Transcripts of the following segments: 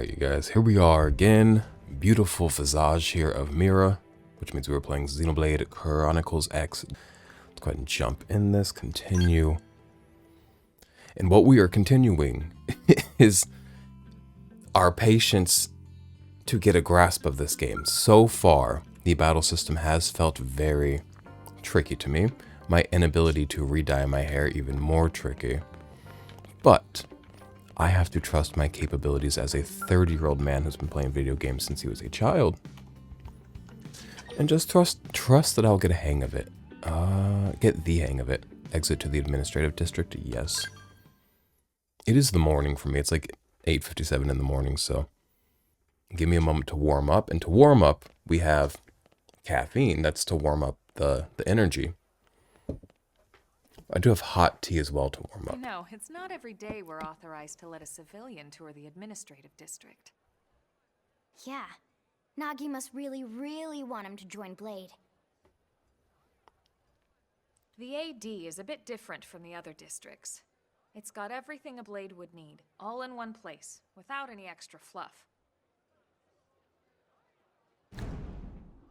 Alright, you guys, here we are again. Beautiful visage here of Mira, which means we were playing Xenoblade Chronicles X. Let's go ahead and jump in this, continue. And what we are continuing is our patience to get a grasp of this game. So far, the battle system has felt very tricky to me. My inability to re-dye my hair even more tricky. But I have to trust my capabilities as a 30-year-old man who's been playing video games since he was a child. And just trust that I'll get a hang of it. Get the hang of it. Exit to the administrative district, yes. It is the morning for me. It's like 8:57 in the morning, so give me a moment to warm up. And to warm up, we have caffeine. That's to warm up the energy. I do have hot tea as well to warm up. You know, it's not every day we're authorized to let a civilian tour the administrative district. Yeah. Nagi must really, really want him to join Blade. The AD is a bit different from the other districts. It's got everything a Blade would need, all in one place, without any extra fluff.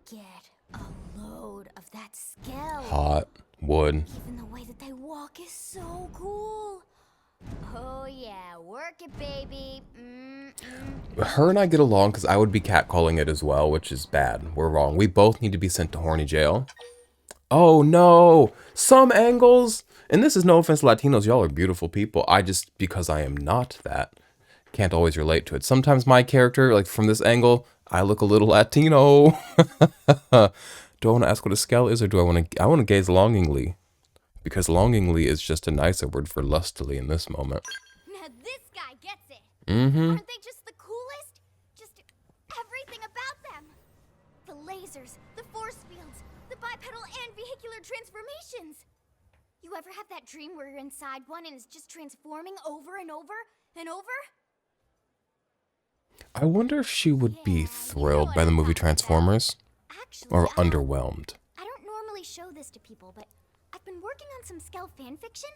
Get a load of that scale. Hot wood. Even the way that they walk is so cool. Oh yeah, work it, baby. Her and I get along because I would be catcalling it as well, which is bad. We're wrong. We both need to be sent to horny jail. Oh no! Some angles! And this is no offense to Latinos, y'all are beautiful people. I just, because I am not that, can't always relate to it. Sometimes my character, like from this angle, I look a little Latino. Do I want to ask what a scale is, or do I want to gaze longingly? Because longingly is just a nicer word for lustily in this moment. Now this guy gets it. Mm-hmm. Aren't they just the coolest? Just everything about them. The lasers, the force fields, the bipedal and vehicular transformations. You ever have that dream where you're inside one and it's just transforming over and over and over? I wonder if she would be thrilled by the movie Transformers, or underwhelmed. I don't normally show this to people, but I've been working on some Skell fanfiction.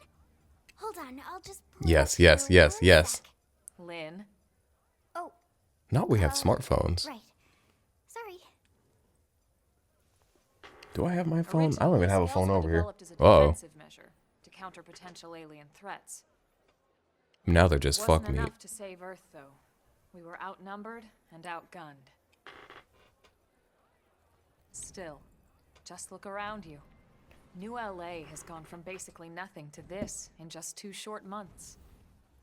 Hold on, I'll just pull Yes, it up yes, here yes, one yes. sec. Lynn? Oh, Not we have smartphones. right. Sorry. Do I have my phone? I don't even have a phone over here. Developed as a Uh-oh. defensive measure to counter potential alien threats. Now they're just Wasn't fuck me. enough to save Earth, though. We were outnumbered and outgunned. Still, just look around you. New LA has gone from basically nothing to this in just 2 short months.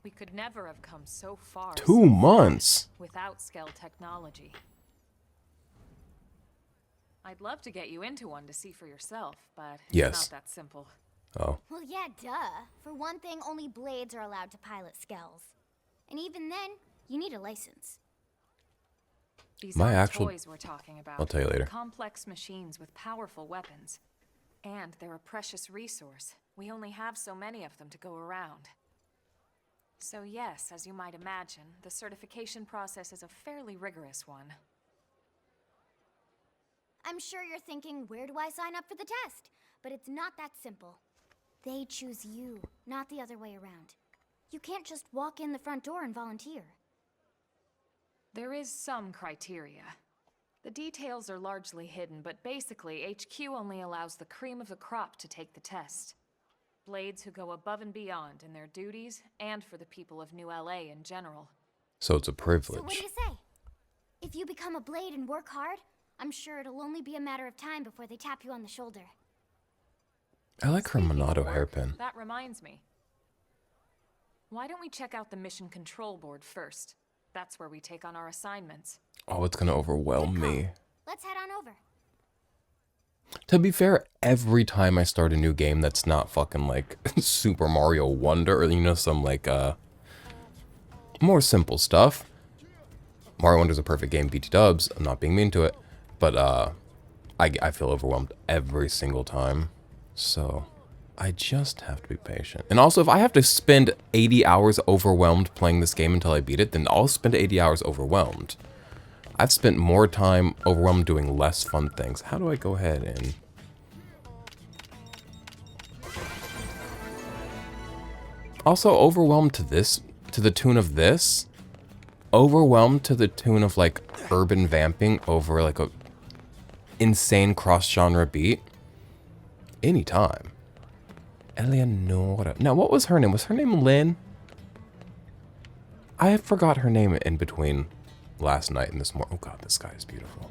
We could never have come so far. 2 months? Without Skell technology. I'd love to get you into one to see for yourself, but it's Yes. not that simple. Oh. Well, yeah, duh. For one thing, only Blades are allowed to pilot Skells. And even then, you need a license. These My aren't actual- toys we're talking about. I'll tell you later. Complex machines with powerful weapons. And they're a precious resource. We only have so many of them to go around. So yes, as you might imagine, the certification process is a fairly rigorous one. I'm sure you're thinking, where do I sign up for the test? But it's not that simple. They choose you, not the other way around. You can't just walk in the front door and volunteer. There is some criteria. The details are largely hidden, but basically, HQ only allows the cream of the crop to take the test. Blades who go above and beyond in their duties, and for the people of New LA in general. So it's a So what do privilege. you say? If you become a Blade and work hard, I'm sure it'll only be a matter of time before they tap you on the shoulder. I like her Speaking of Monado work, hairpin. That reminds me. Why don't we check out the mission control board first? That's where we take on our assignments. Oh, it's gonna overwhelm Good call. me. Let's head on over. To be fair, every time I start a new game that's not fucking like Super Mario Wonder or, you know, some like more simple stuff. Mario Wonder's a perfect game, BT dubs. I'm not being mean to it, but I feel overwhelmed every single time. So I just have to be patient. And also, if I have to spend 80 hours overwhelmed playing this game until I beat it, then I'll spend 80 hours overwhelmed. I've spent more time overwhelmed doing less fun things. How do I go ahead and... Also, overwhelmed to the tune of this? overwhelmed to the tune of like urban vamping over like a insane cross-genre beat, anytime. Eleonora. Now, what was her name? Was her name Lynn? I forgot her name in between last night and this morning. Oh god, this sky is beautiful.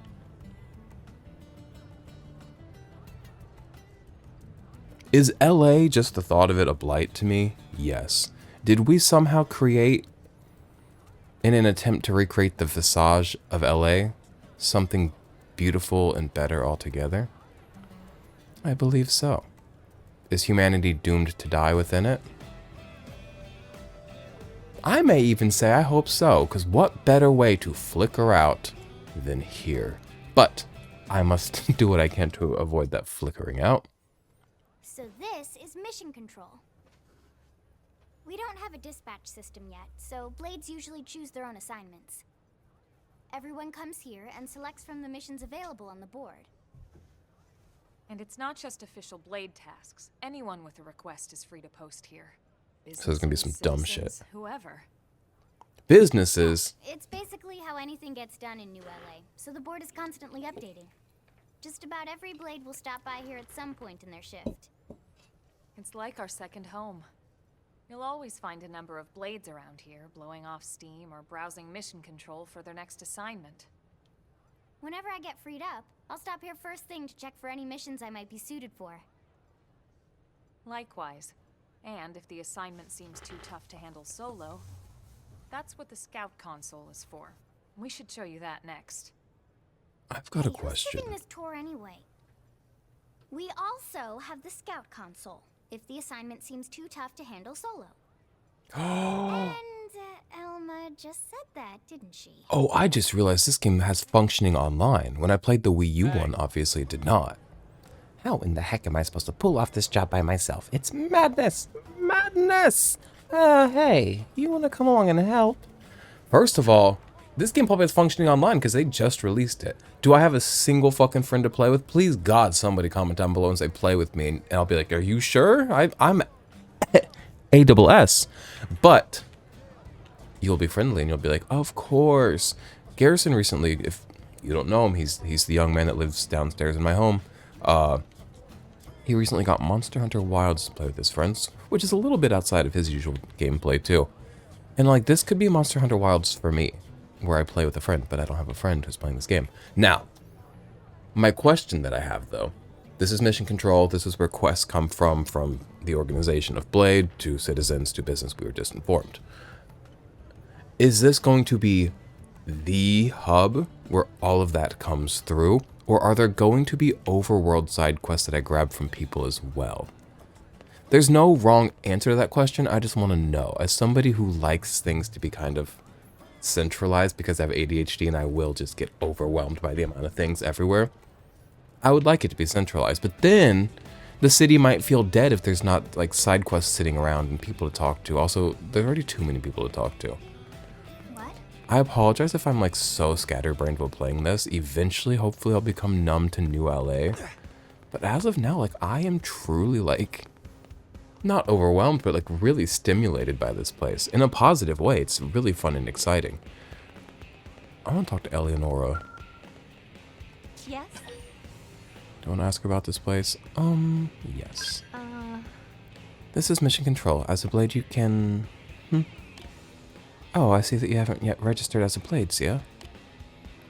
Is LA just the thought of it a blight to me? Yes. Did we somehow create, in an attempt to recreate the visage of LA, something beautiful and better altogether? I believe so. Is humanity doomed to die within it? I may even say I hope so, because what better way to flicker out than here? But I must do what I can to avoid that flickering out. So this is mission control. We don't have a dispatch system yet, so Blades usually choose their own assignments. Everyone comes here and selects from the missions available on the board. And it's not just official Blade tasks. Anyone with a request is free to post here. So there's gonna be some dumb shit. Whoever. Businesses. It's basically how anything gets done in New LA, so the board is constantly updating. Just about every Blade will stop by here at some point in their shift. It's like our second home. You'll always find a number of Blades around here, blowing off steam or browsing mission control for their next assignment. Whenever I get freed up, I'll stop here first thing to check for any missions I might be suited for. Likewise. And if the assignment seems too tough to handle solo, that's what the scout console is for. We should show you that next. I've got a Who's question. giving this tour anyway? We also have the scout console, if the assignment seems too tough to handle solo. And Elma just said that, didn't she? Oh, I just realized this game has functioning online. When I played the Wii U one, obviously it did not. How in the heck am I supposed to pull off this job by myself? It's madness! Madness! Hey, you want to come along and help? First of all, this game probably has functioning online because they just released it. Do I have a single fucking friend to play with? Please, God, somebody comment down below and say play with me, and I'll be like, are you sure? I'm ASS. But you'll be friendly and you'll be like, of course. Garrison recently, if you don't know him, he's the young man that lives downstairs in my home. He recently got Monster Hunter Wilds to play with his friends, which is a little bit outside of his usual gameplay too. And like, this could be Monster Hunter Wilds for me, where I play with a friend, but I don't have a friend who's playing this game. Now, my question that I have though, this is mission control, this is where quests come from the organization of Blade to citizens to business, we were just informed. Is this going to be the hub where all of that comes through? Or are there going to be overworld side quests that I grab from people as well? There's no wrong answer to that question, I just want to know. As somebody who likes things to be kind of centralized because I have ADHD and I will just get overwhelmed by the amount of things everywhere, I would like it to be centralized. But then the city might feel dead if there's not like side quests sitting around and people to talk to. Also, there's already too many people to talk to. I apologize if I'm like so scatterbrained while playing this. Eventually, hopefully I'll become numb to New LA. But as of now, like, I am truly like, not overwhelmed, but like really stimulated by this place. In a positive way, it's really fun and exciting. I want to talk to Eleonora. Yes? Do you want to ask her about this place? Yes. This is Mission Control. As a Blade, you can... Oh, I see that you haven't yet registered as a Blade, Siaha.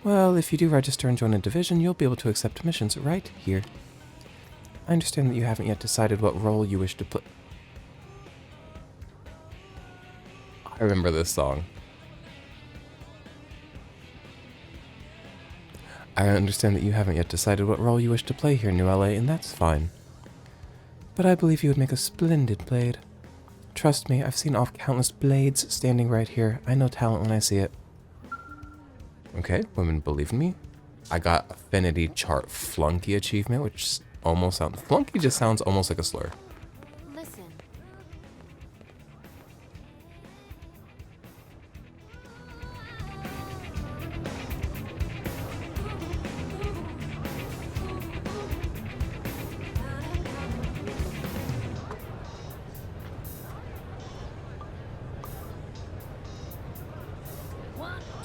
Well, if you do register and join a division, you'll be able to accept missions right here. I understand that you haven't yet decided what role you wish to play. I remember this song. I understand that you haven't yet decided what role you wish to play here in New LA, and that's fine. But I believe you would make a splendid Blade. Trust me, I've seen off countless Blades standing right here. I know talent when I see it. Okay, women believe in me. I got Affinity Chart Flunky achievement, which almost sounds... Flunky just sounds almost like a slur. Listen.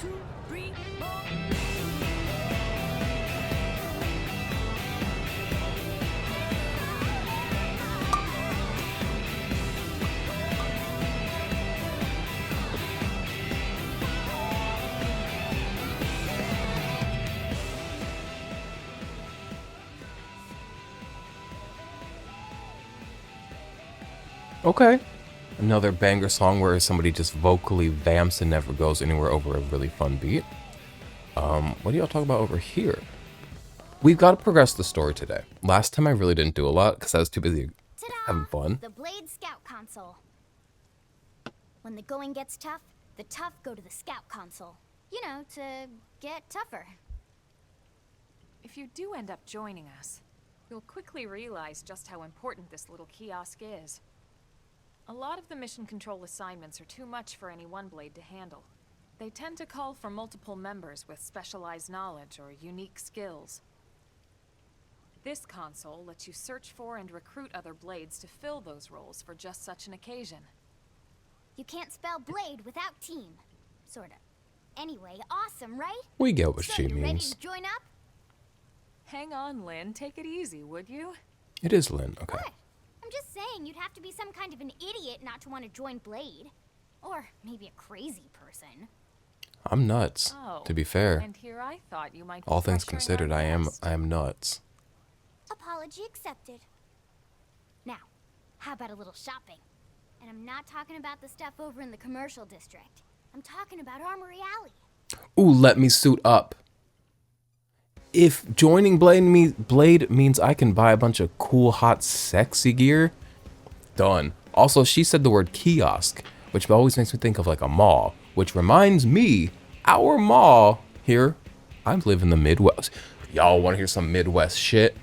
2, 3, 4. Okay. Another banger song where somebody just vocally vamps and never goes anywhere over a really fun beat. What do y'all talk about over here? We've got to progress the story today. Last time I really didn't do a lot because I was too busy having fun. The Blade Scout Console. When the going gets tough, the tough go to the Scout Console. You know, to get tougher. If you do end up joining us, you'll quickly realize just how important this little kiosk is. A lot of the mission control assignments are too much for any one blade to handle. They tend to call for multiple members with specialized knowledge or unique skills. This console lets you search for and recruit other blades to fill those roles for just such an occasion. You can't spell blade without team. Sorta. Anyway, awesome, right? We get what So she you ready means. to join up? Hang on, Lynn. Take it easy, would you? It is Lynn. Okay. What? I'm just saying you'd have to be some kind of an idiot not to want to join Blade. Or maybe a crazy person. I'm nuts. Oh, To be fair, and here I thought you might be all things pressuring considered, our I am guest. nuts. Apology accepted. Now, how about a little shopping? And I'm not talking about the stuff over in the commercial district. I'm talking about Armory Alley. Ooh, let me suit up. If joining Blade means I can buy a bunch of cool, hot, sexy gear, done. Also, she said the word kiosk, which always makes me think of like a mall, which reminds me, our mall here, I live in the Midwest. Y'all want to hear some Midwest shit?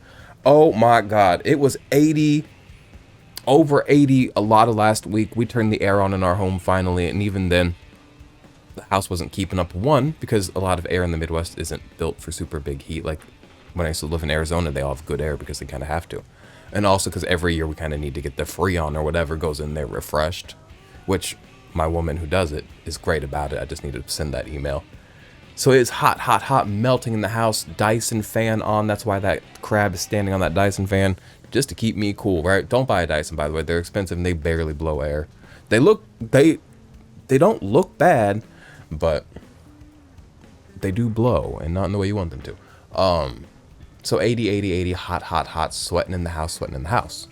Oh my God, it was 80, over 80 a lot of last week. We turned the air on in our home finally, and even then, the house wasn't keeping up. One, because a lot of air in the Midwest isn't built for super big heat. Like when I used to live in Arizona, they all have good air because they kind of have to. And also because every year we kind of need to get the Freon or whatever goes in there refreshed, which my woman who does it is great about it. I just need to send that email. So it's hot, hot, hot, melting in the house. Dyson fan on. That's why that crab is standing on that Dyson fan, just to keep me cool, right? Don't buy a Dyson, by the way. They're expensive and they barely blow air. They don't look bad, but they do blow, and not in the way you want them to. So 80, 80, 80, hot, hot, hot, sweating in the house, sweating in the house.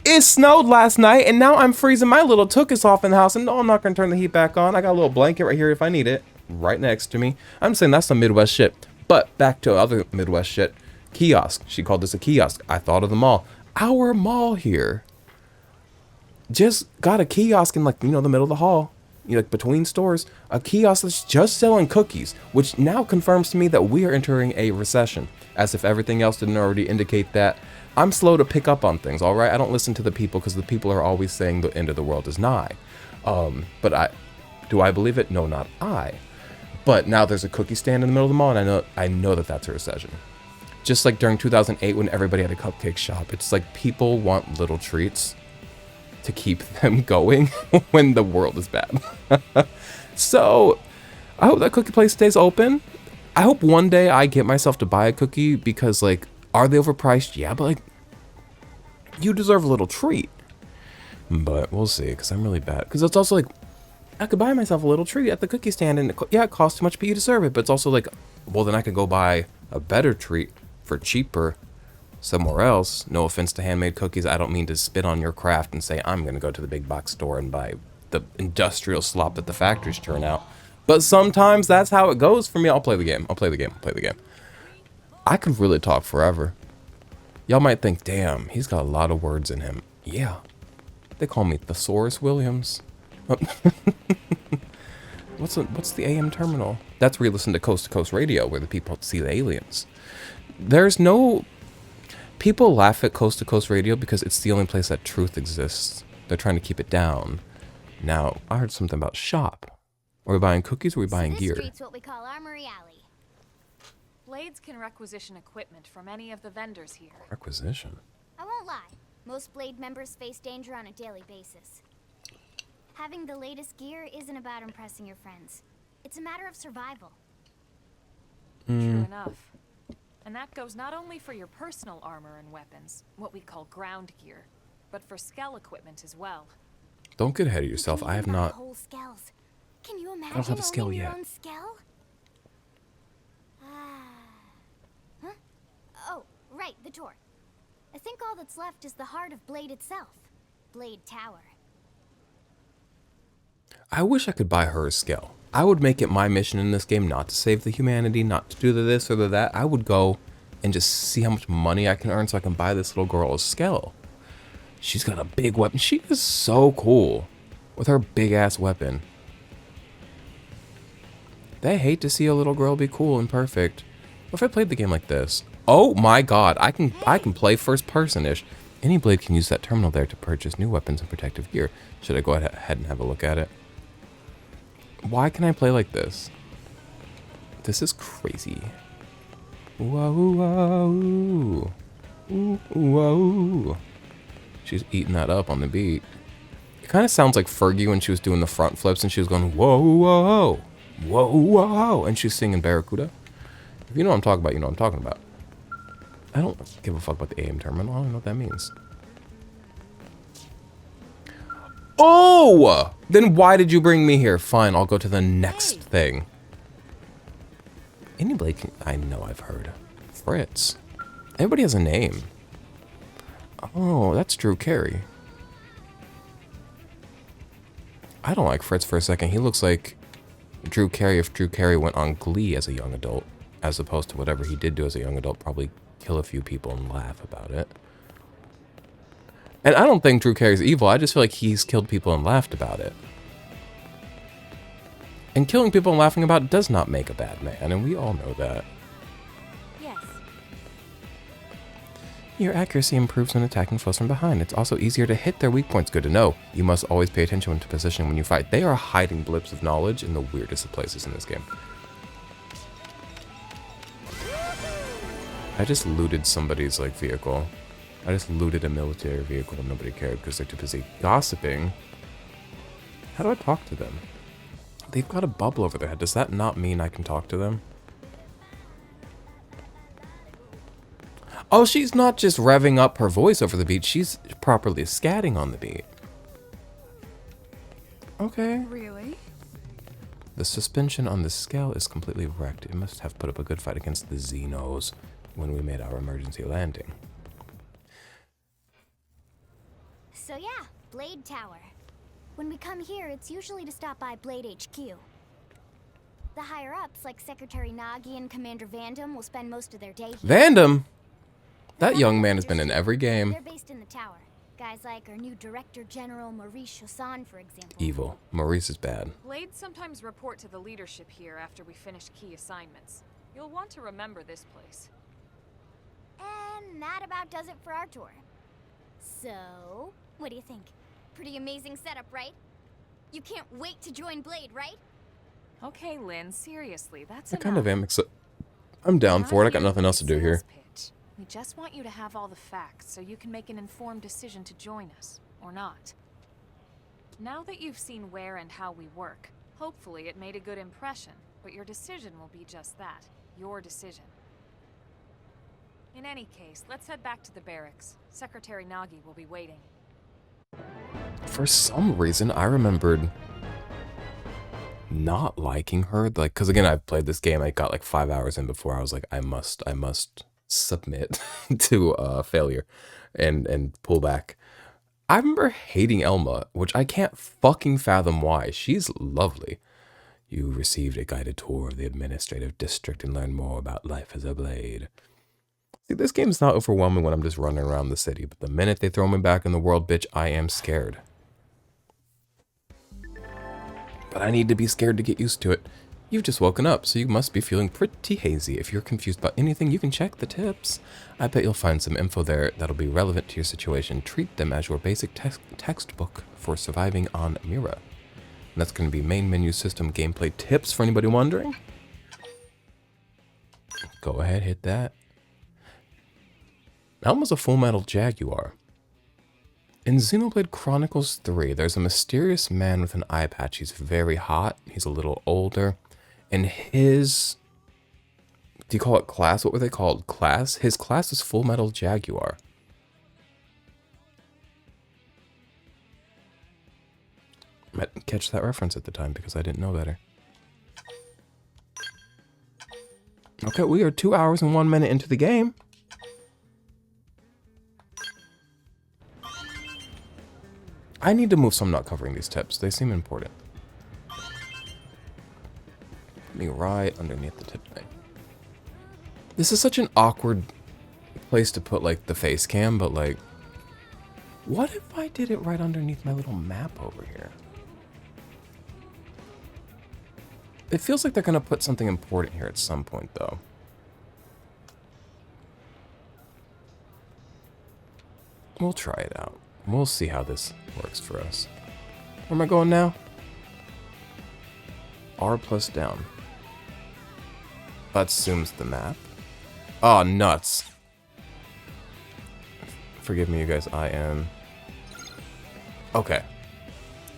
It snowed last night, and now I'm freezing. My little Tookus off in the house, and no, I'm not going to turn the heat back on. I got a little blanket right here if I need it, right next to me. I'm saying that's some Midwest shit. But back to other Midwest shit. Kiosk. She called this a kiosk. I thought of the mall. Our mall here just got a kiosk in, like, you know, the middle of the hall. You know, like between stores. A kiosk that's just selling cookies, which now confirms to me that we are entering a recession. As if everything else didn't already indicate that. I'm slow to pick up on things, all right? I don't listen to the people because the people are always saying the end of the world is nigh. But do I believe it? No, not I. But now there's a cookie stand in the middle of the mall, and I know that that's a recession. Just like during 2008 when everybody had a cupcake shop. It's like people want little treats to keep them going when the world is bad. So I hope that cookie place stays open. I hope one day I get myself to buy a cookie because, like, are they overpriced? Yeah, but like, you deserve a little treat. But we'll see, because I'm really bad. Because it's also like, I could buy myself a little treat at the cookie stand, and it costs too much, but you deserve it. But it's also like, well, then I could go buy a better treat for cheaper somewhere else. No offense to handmade cookies. I don't mean to spit on your craft and say I'm going to go to the big box store and buy the industrial slop that the factories turn out. But sometimes that's how it goes for me. I'll play the game. I could really talk forever. Y'all might think, damn, he's got a lot of words in him. Yeah. They call me Thesaurus Williams. What's the AM terminal? That's where you listen to Coast Radio, where the people see the aliens. People laugh at Coast Radio because it's the only place that truth exists. They're trying to keep it down. Now, I heard something about shop. Are we buying cookies or are we buying gear? This street's what we call Armory Alley. Blades can requisition equipment from any of the vendors here. Requisition? I won't lie. Most Blade members face danger on a daily basis. Having the latest gear isn't about impressing your friends. It's a matter of survival. True enough. And that goes not only for your personal armor and weapons, what we call ground gear, but for skell equipment as well. Don't get ahead of yourself. I have not. Whole skells. Can you imagine I don't have a skill owning your yet. own skell? Huh? Oh, right, the door. I think all that's left is the heart of Blade itself. Blade Tower. I wish I could buy her a skill. I would make it my mission in this game not to save the humanity, not to do the this or the that. I would go and just see how much money I can earn so I can buy this little girl a skill. She's got a big weapon. She is so cool with her big ass weapon. They hate to see a little girl be cool and perfect. What if I played the game like this? Oh my god, I can play first person-ish. Any blade can use that terminal there to purchase new weapons and protective gear. Should I go ahead and have a look at it? Why can I play like this? This is crazy. Whoa, whoa, whoa. She's eating that up on the beat. It kind of sounds like Fergie when she was doing the front flips and she was going, whoa, whoa, whoa, whoa, and she's singing Barracuda. If you know what I'm talking about, you know what I'm talking about. I don't give a fuck about the AM terminal. I don't know what that means. Oh! Then why did you bring me here? Fine, I'll go to the next thing. Anybody can... I know I've heard. Fritz. Everybody has a name. Oh, that's Drew Carey. I don't like Fritz for a second. He looks like Drew Carey if Drew Carey went on Glee as a young adult, as opposed to whatever he did do as a young adult, probably kill a few people and laugh about it. And I don't think Drew Carey's evil. I just feel like he's killed people and laughed about it. And killing people and laughing about it does not make a bad man, and we all know that. Yes. Your accuracy improves when attacking foes from behind. It's also easier to hit their weak points. Good to know. You must always pay attention to positioning when you fight. They are hiding blips of knowledge in the weirdest of places in this game. I just looted somebody's vehicle. I just looted a military vehicle and nobody cared because they're too busy gossiping. How do I talk to them? They've got a bubble over their head. Does that not mean I can talk to them? Oh, she's not just revving up her voice over the beat. She's properly scatting on the beat. Okay. Really? The suspension on the scale is completely wrecked. It must have put up a good fight against the Xenos when we made our emergency landing. So yeah, Blade Tower. When we come here, it's usually to stop by Blade HQ. The higher-ups, like Secretary Nagi and Commander Vandham, will spend most of their day here. Vandham? That young man has been in every game. They're based in the tower. Guys like our new Director General Maurice Chassan, for example. Evil. Maurice is bad. Blades sometimes report to the leadership here after we finish key assignments. You'll want to remember this place. And that about does it for our tour. So, what do you think? Pretty amazing setup, right? You can't wait to join Blade, right? Okay, Lynn, seriously, that's I enough. kind of am, except I'm down Not for it. I got here nothing else to do here. sales pitch. We just want you to have all the facts so you can make an informed decision to join us, or not. Now that you've seen where and how we work, hopefully it made a good impression, but your decision will be just that, your decision. In any case, let's head back to the barracks. Secretary Nagi will be waiting. For some reason, I remembered not liking her. Because again, I've played this game. I got 5 hours in before I was like, I must submit to failure and pull back. I remember hating Elma, which I can't fucking fathom why. She's lovely. You received a guided tour of the administrative district and learned more about life as a blade. See, this game's not overwhelming when I'm just running around the city, but the minute they throw me back in the world, bitch, I am scared. But I need to be scared to get used to it. You've just woken up, so you must be feeling pretty hazy. If you're confused about anything, you can check the tips. I bet you'll find some info there that'll be relevant to your situation. Treat them as your basic textbook for surviving on Mira. And that's going to be main menu system gameplay tips for anybody wondering. Go ahead, hit that. Elma's a Full Metal Jaguar. In Xenoblade Chronicles 3, there's a mysterious man with an eye patch. He's very hot. He's a little older. And his... Do you call it class? What were they called? Class? His class is Full Metal Jaguar. I didn't catch that reference at the time because I didn't know better. Okay, we are 2 hours and 1 minute into the game. I need to move so I'm not covering these tips. They seem important. Put me right underneath the tip thing. This is such an awkward place to put, like, the face cam, but, like... What if I did it right underneath my little map over here? It feels like they're going to put something important here at some point, though. We'll try it out. We'll see how this works for us. Where am I going now? R plus down. That zooms the map. Oh, nuts. Forgive me, you guys. I am... Okay.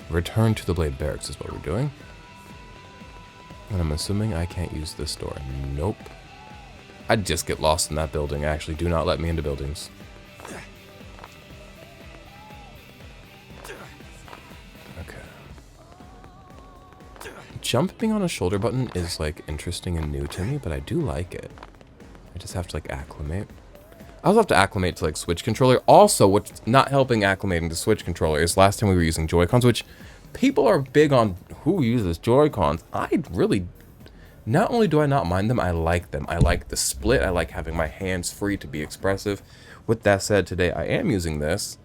Return to the Blade Barracks is what we're doing. And I'm assuming I can't use this door. Nope. I'd just get lost in that building. Actually, do not let me into buildings. Okay. Jumping on a shoulder button is, like, interesting and new to me, but I do like it. I just have to, like, acclimate. I also have to acclimate to, like, Switch controller. Also, what's not helping acclimating to Switch controller is last time we were using Joy-Cons, which people are big on who uses Joy-Cons. I really... Not only do I not mind them, I like them. I like the split. I like having my hands free to be expressive. With that said, today I am using this,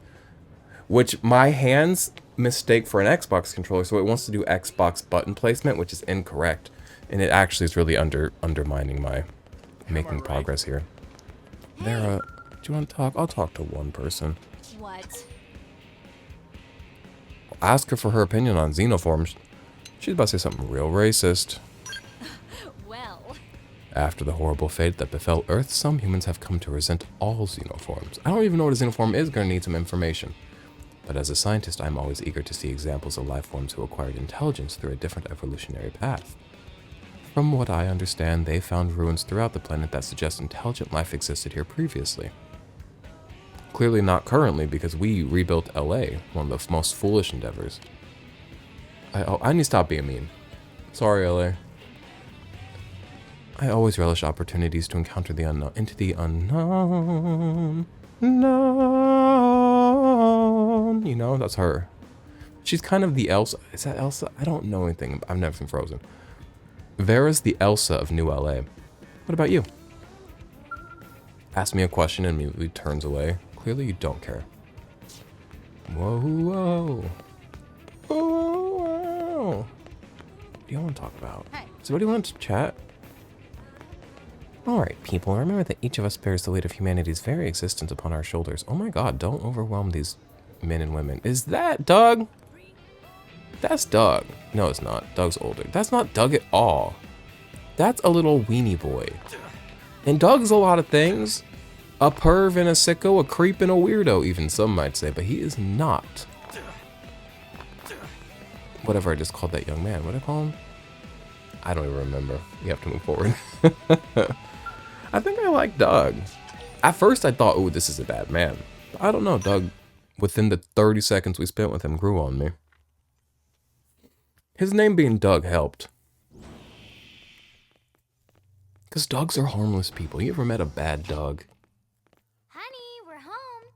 which my hands mistake for an Xbox controller, so it wants to do Xbox button placement, which is incorrect. And it actually is really undermining my making progress here. Vera, do you want to talk? I'll talk to one person. What? I'll ask her for her opinion on xenoforms. She's about to say something real racist. Well. After the horrible fate that befell Earth, some humans have come to resent all xenoforms. I don't even know what a xenoform is, gonna need some information. But as a scientist, I'm always eager to see examples of life forms who acquired intelligence through a different evolutionary path. From what I understand, they found ruins throughout the planet that suggest intelligent life existed here previously. Clearly not currently, because we rebuilt LA, one of the most foolish endeavors. I need to stop being mean. Sorry, LA. I always relish opportunities to encounter the unknown, into the unknown. Known. You know, that's her. She's kind of the Elsa. Is that Elsa? I don't know anything. I've never seen Frozen. Vera's the Elsa of New LA. What about you? Asks me a question and immediately turns away. Clearly you don't care. Whoa, whoa. Whoa, whoa. What do you want to talk about? Hey. Does anybody want to chat? Alright, people, remember that each of us bears the weight of humanity's very existence upon our shoulders. Oh my god, don't overwhelm these men and women. Is that Doug? That's Doug. No, it's not. Doug's older. That's not Doug at all. That's a little weenie boy. And Doug's a lot of things. A perv and a sicko, a creep and a weirdo, even some might say, but he is not. Whatever I just called that young man. What did I call him? I don't even remember. We have to move forward. I think I like Doug. At first I thought, ooh, this is a bad man. But I don't know, Doug, within the 30 seconds we spent with him, grew on me. His name being Doug helped. Because dogs are harmless people. You ever met a bad dog? Honey, we're home.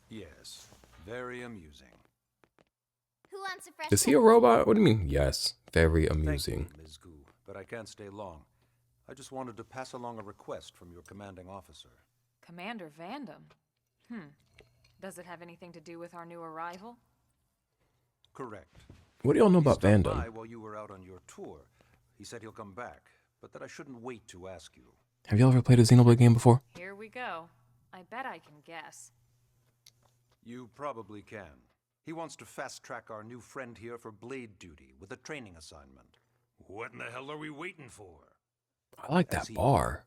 Yes, very amusing. Who wants a fresh Is he a robot? What do you mean? Yes, very amusing. Thank you, Ms. Gu, but I can't stay long. I just wanted to pass along a request from your commanding officer. Commander Vandham? Does it have anything to do with our new arrival? Correct. What do y'all know about He stopped Vandham? by while you were out on your tour. He said he'll come back, but that I shouldn't wait to ask you. Have y'all ever played a Xenoblade game before? Here we go. I bet I can guess. You probably can. He wants to fast-track our new friend here for blade duty with a training assignment. What in the hell are we waiting for? I like that bar.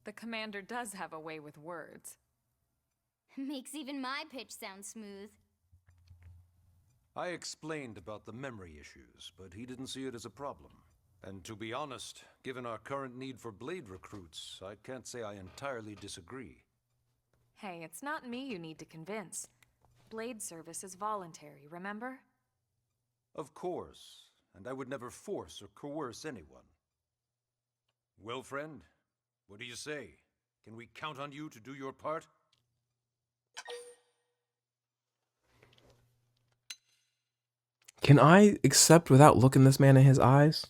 The commander does have a way with words. Makes even my pitch sound smooth. I explained about the memory issues, but he didn't see it as a problem. And to be honest, given our current need for Blade recruits, I can't say I entirely disagree. Hey, it's not me you need to convince. Blade service is voluntary, remember? Of course, and I would never force or coerce anyone. Well, friend, what do you say? Can we count on you to do your part? Can I accept without looking this man in his eyes?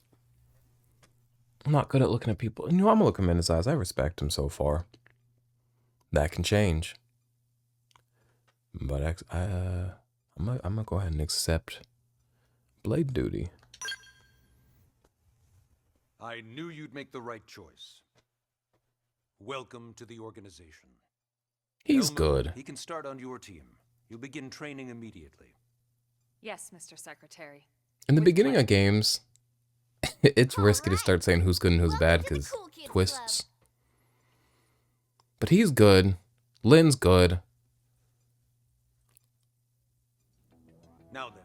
I'm not good at looking at people. You know, I'm gonna look him in his eyes. I respect him so far. That can change. But I'm gonna go ahead and accept Blade duty. I knew you'd make the right choice. Welcome to the organization. He's Elmer, good. He can start on your team. You'll begin training immediately. Yes, Mr. Secretary. In the With beginning of pleasure. games, it's risky to Alright. start saying who's good and who's Welcome bad to the because Cool Kids twists. Club. But he's good. Lynn's good. Now then,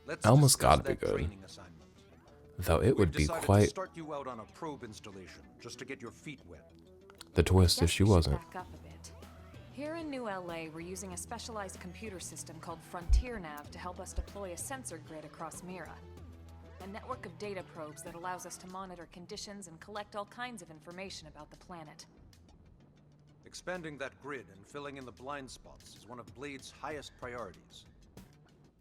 let's Elmo's discuss gotta be that good. training assignment. Though it We've would be decided to quite start you out on a probe installation just to get your feet wet. the twist if Guess she we should wasn't. back up a bit. Here in New LA, we're using a specialized computer system called Frontier Nav to help us deploy a sensor grid across Mira. A network of data probes that allows us to monitor conditions and collect all kinds of information about the planet. Expanding that grid and filling in the blind spots is one of Blade's highest priorities.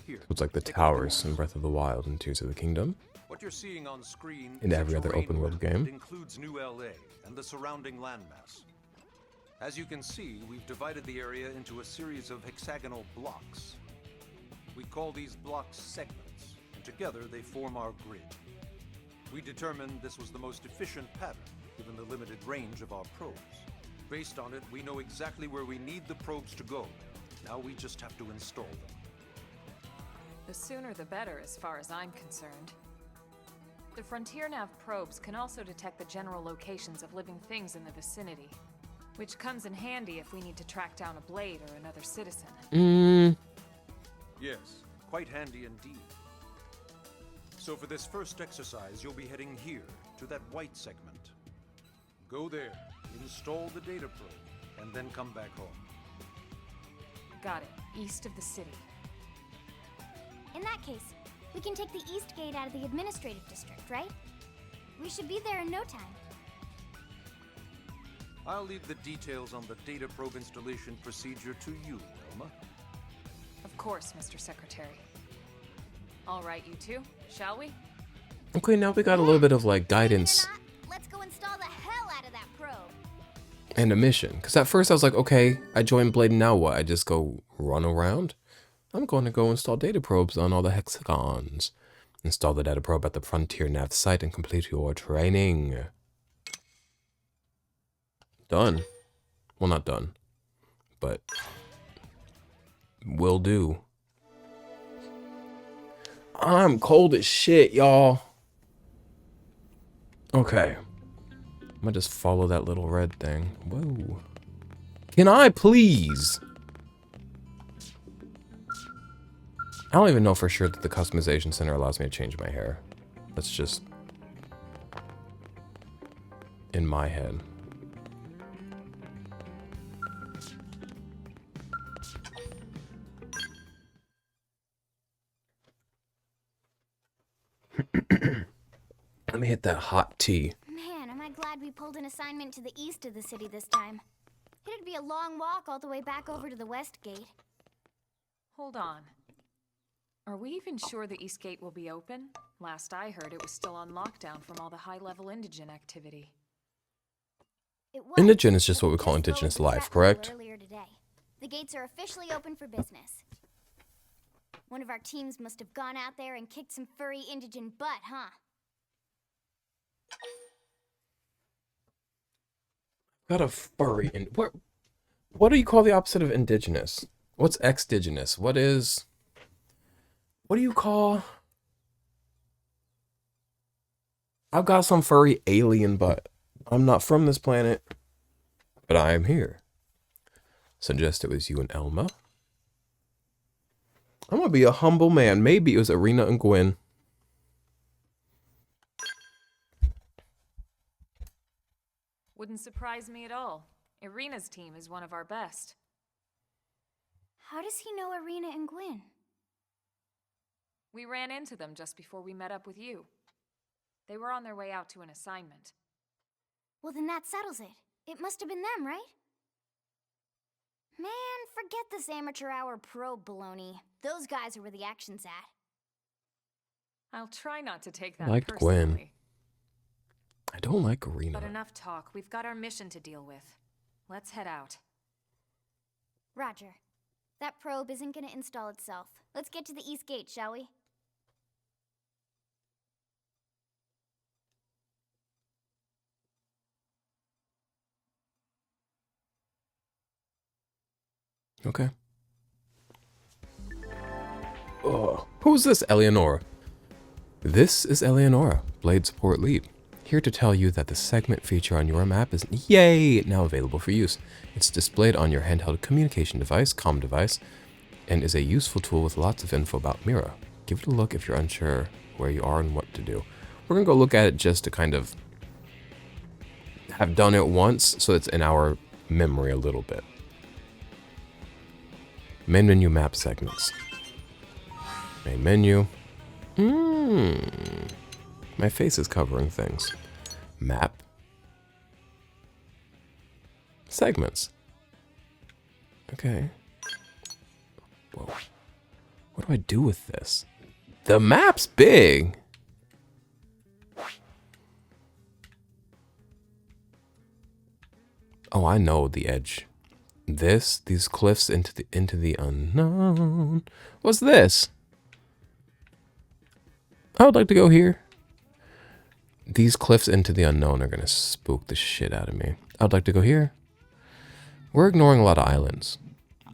Here, It's like the take a look at towers in this. Breath of the Wild and Tears of the Kingdom. What you're seeing on screen In is a every other terrain open world map game. that includes New LA and the surrounding landmass. As you can see, we've divided the area into a series of hexagonal blocks. We call these blocks segments, and together they form our grid. We determined this was the most efficient pattern, given the limited range of our probes. Based on it, we know exactly where we need the probes to go. Now we just have to install them. The sooner the better, as far as I'm concerned. The Frontier Nav probes can also detect the general locations of living things in the vicinity, which comes in handy if we need to track down a Blade or another citizen. Yes, quite handy indeed. So for this first exercise, you'll be heading here, to that white segment. Go there, install the data probe, and then come back home. Got it. East of the city. In that case, we can take the East Gate out of the administrative district, right? We should be there in no time. I'll leave the details on the data probe installation procedure to you, Elma. Of course, Mr. Secretary. All right, you two, shall we? Okay, now we got a little bit of like guidance Believe it or not, let's go install the hell out of that probe. and a mission. Because at first I was like, okay, I joined Blade, now what? I just go run around? I'm going to go install data probes on all the hexagons. Install the data probe at the Frontier Nav site and complete your training. Done. Well, not done, but will do. I'm cold as shit, y'all. Okay. I'm gonna just follow that little red thing. Whoa. Can I please? I don't even know for sure that the customization center allows me to change my hair. That's just in my head. Let me hit that hot tea. Man, am I glad we pulled an assignment to the east of the city this time. It'd be a long walk all the way back over to the West Gate. Hold on. Are we even sure the East Gate will be open? Last I heard, it was still on lockdown from all the high-level indigen activity. It was, Indigen is just but what we call just indigenous lowered the life, threat level correct? Earlier today. The gates are officially open for business. One of our teams must have gone out there and kicked some furry indigen butt, huh? Got a furry and what do you call the opposite of indigenous? What's exdigenous? What do you call? I've got some furry alien butt. I'm not from this planet, but I am here. Suggest it was you and Elma. I'm gonna be a humble man. Maybe it was Irina and Gwen. Wouldn't surprise me at all. Irina's team is one of our best. How does he know Irina and Gwen? We ran into them just before we met up with you. They were on their way out to an assignment. Well, then that settles it. It must have been them, right? Man, forget this amateur hour probe baloney. Those guys are where the action's at. I'll try not to take that Liked personally. Gwen. I don't like Irina. But enough talk. We've got our mission to deal with. Let's head out. Roger. That probe isn't gonna install itself. Let's get to the east gate, shall we? Okay. Oh, who's this, Eleonora? This is Eleonora, Blade Support Lead, here to tell you that the segment feature on your map is, yay, now available for use. It's displayed on your handheld communication device, comm device, and is a useful tool with lots of info about Mira. Give it a look if you're unsure where you are and what to do. We're gonna go look at it just to kind of have done it once, so it's in our memory a little bit. Main menu map segments. Main menu. My face is covering things. Map. Segments. Okay. Whoa. What do I do with this? The map's big. Oh, I know the edge. These cliffs into the unknown. What's this? I would like to go here. These cliffs into the unknown are gonna spook the shit out of me. I would like to go here. We're ignoring a lot of islands.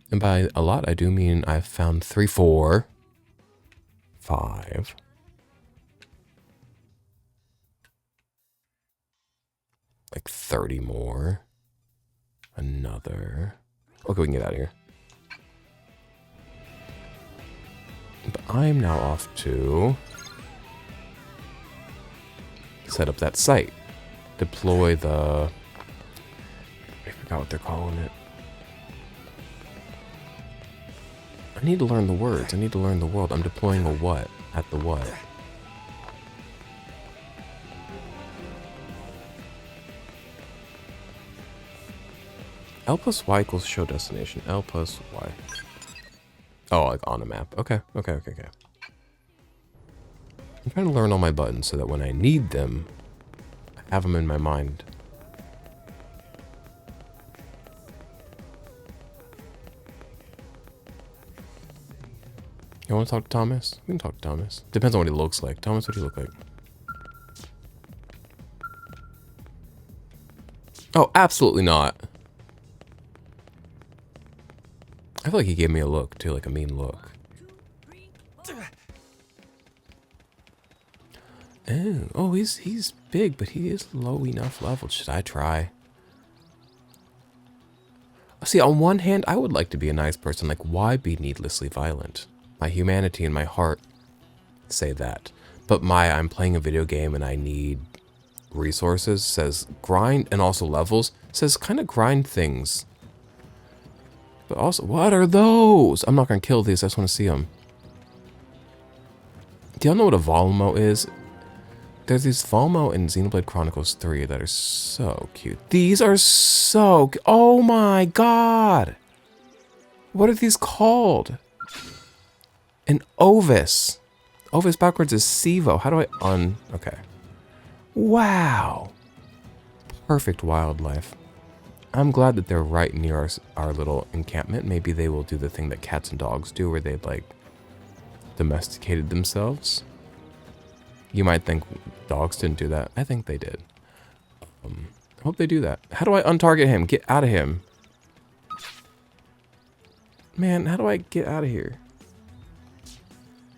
And by a lot, I do mean I've found 3, 4, 5. Like 30 more. Another. Okay, we can get out of here. But I'm now off to set up that site. Deploy the... I forgot what they're calling it. I need to learn the words. I need to learn the world. I'm deploying a what? At the what? L plus Y equals show destination. L plus Y. Oh, like on a map. Okay. I'm trying to learn all my buttons so that when I need them, I have them in my mind. You want to talk to Thomas? We can talk to Thomas. Depends on what he looks like. Thomas, what do you look like? Oh, absolutely not. I feel like he gave me a look, too, like a mean look. Oh, he's big, but he is low enough level. Should I try? See, on one hand, I would like to be a nice person. Like, why be needlessly violent? My humanity and my heart say that. But I'm playing a video game and I need resources says grind, and also levels says kind of grind things. But also, what are those? I'm not going to kill these. I just want to see them. Do y'all know what a Volmo is? There's these Volmo in Xenoblade Chronicles 3 that are so cute. These are so... Oh my god! What are these called? An Ovis. Ovis backwards is Sivo. How do I Okay. Wow. Perfect wildlife. I'm glad that they're right near our little encampment. Maybe they will do the thing that cats and dogs do where they've like domesticated themselves. You might think dogs didn't do that. I think they did. I hope they do that. How do I untarget him? Get out of him. Man, how do I get out of here?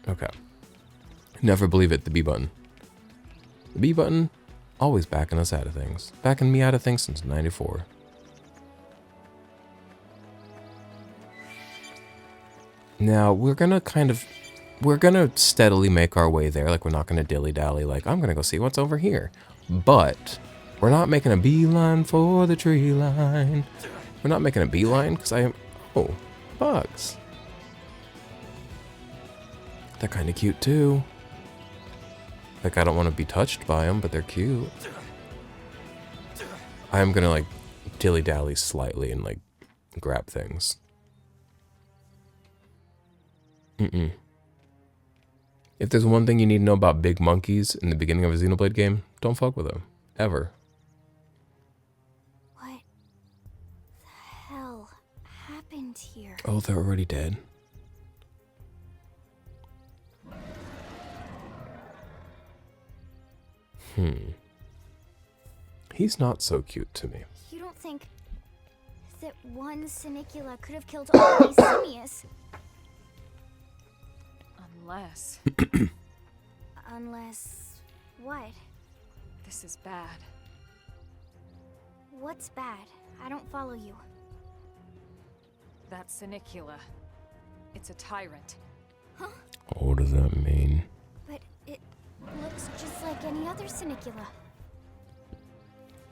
Okay. Never believe it, the B button. The B button, always backing us out of things. Backing me out of things since '94. Now, we're gonna steadily make our way there. Like, we're not gonna dilly-dally, like, I'm gonna go see what's over here. But we're not making a beeline for the tree line. We're not making a beeline, because I am... Oh, bugs. They're kind of cute, too. Like, I don't want to be touched by them, but they're cute. I'm gonna, like, dilly-dally slightly and, like, grab things. If there's one thing you need to know about big monkeys in the beginning of a Xenoblade game, don't fuck with them. Ever. What the hell happened here? Oh, they're already dead. He's not so cute to me. You don't think that one Sinicula could have killed all these simius? Unless... Unless... what? This is bad. What's bad? I don't follow you. That Sinicula. It's a tyrant. Huh? What does that mean? But it looks just like any other Sinicula.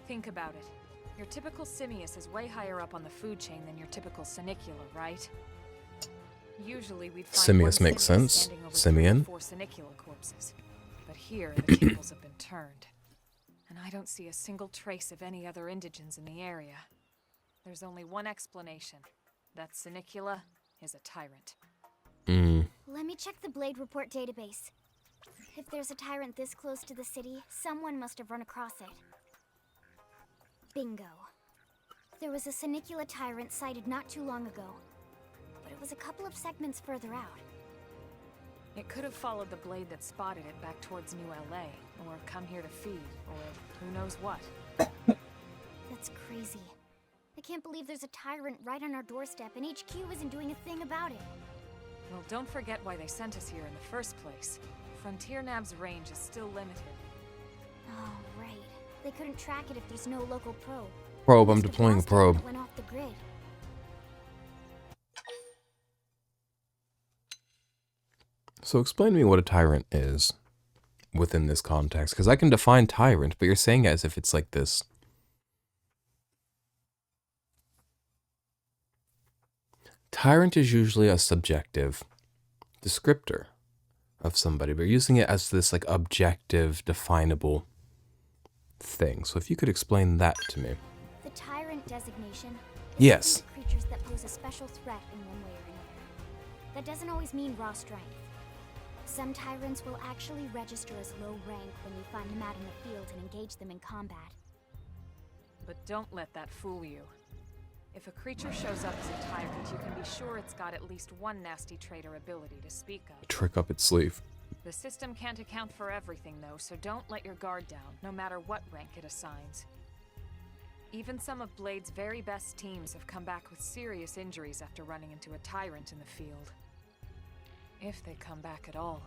Think about it. Your typical simius is way higher up on the food chain than your typical Sinicula, right? Usually we'd find Simius one makes sense. standing over Simian. 3 or 4 Sinicula corpses. But here, the tables have been turned. And I don't see a single trace of any other indigents in the area. There's only one explanation. That Sinicula is a tyrant. Let me check the Blade Report database. If there's a tyrant this close to the city, someone must have run across it. Bingo. There was a Sinicula tyrant sighted not too long ago, but it was a couple of segments further out. It could have followed the blade that spotted it back towards New LA, or come here to feed, or who knows what. That's crazy. I can't believe there's a tyrant right on our doorstep and HQ isn't doing a thing about it. Well, don't forget why they sent us here in the first place. Frontier Nav's range is still limited. Oh, right. They couldn't track it if there's no local probe. Probe, I'm Must have deploying a lost it probe. when it went off the grid. So explain to me what a tyrant is within this context, because I can define tyrant, but you're saying it as if it's like this. Tyrant is usually a subjective descriptor of somebody, but you're using it as this like objective, definable thing. So if you could explain that to me. The tyrant designation is Yes. given to creatures that pose a special threat in one way or another. That doesn't always mean raw strength. Some tyrants will actually register as low rank when you find them out in the field and engage them in combat. But don't let that fool you. If a creature shows up as a tyrant, you can be sure it's got at least one nasty trait or ability to speak of. Trick up its sleeve. The system can't account for everything, though, so don't let your guard down, no matter what rank it assigns. Even some of Blade's very best teams have come back with serious injuries after running into a tyrant in the field. If they come back at all.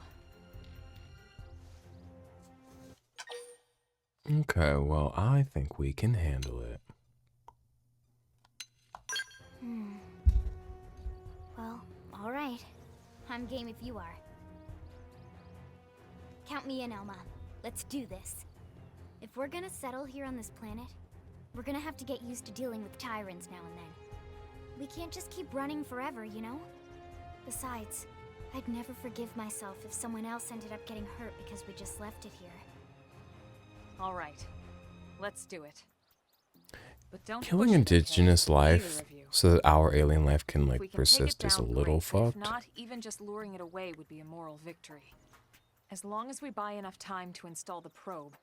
Okay, well, I think we can handle it. Well, alright. I'm game if you are. Count me in, Elma. Let's do this. If we're gonna settle here on this planet, we're gonna have to get used to dealing with tyrants now and then. We can't just keep running forever, you know? Besides, I'd never forgive myself if someone else ended up getting hurt because we just left it here. All right, let's do it. But don't Killing push it, indigenous okay? life Either of you. so that our alien life can If like we can take it persist is a down, little great, but fucked. If not, even just luring it away would be a moral victory. As long as we buy enough time to install the probe,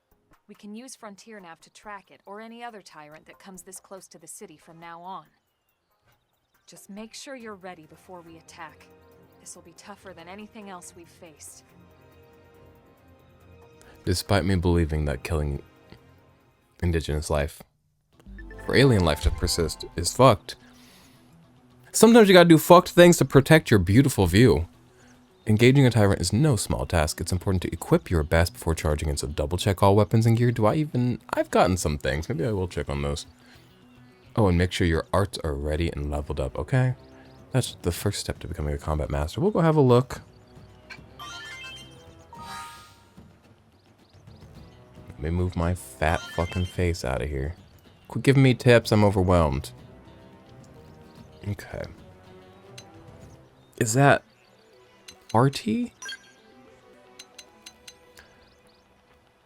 we can use Frontier Nav to track it, or any other tyrant that comes this close to the city from now on. Just make sure you're ready before we attack. This will be tougher than anything else we've faced. Despite me believing that killing indigenous life for alien life to persist is fucked, sometimes you gotta do fucked things to protect your beautiful view. Engaging a tyrant is no small task. It's important to equip your best before charging in, so double check all weapons and gear. I've gotten some things. Maybe I will check on those. Oh, and make sure your arts are ready and leveled up, okay? That's the first step to becoming a combat master. We'll go have a look. Let me move my fat fucking face out of here. Quit giving me tips, I'm overwhelmed. Okay. Is that RT?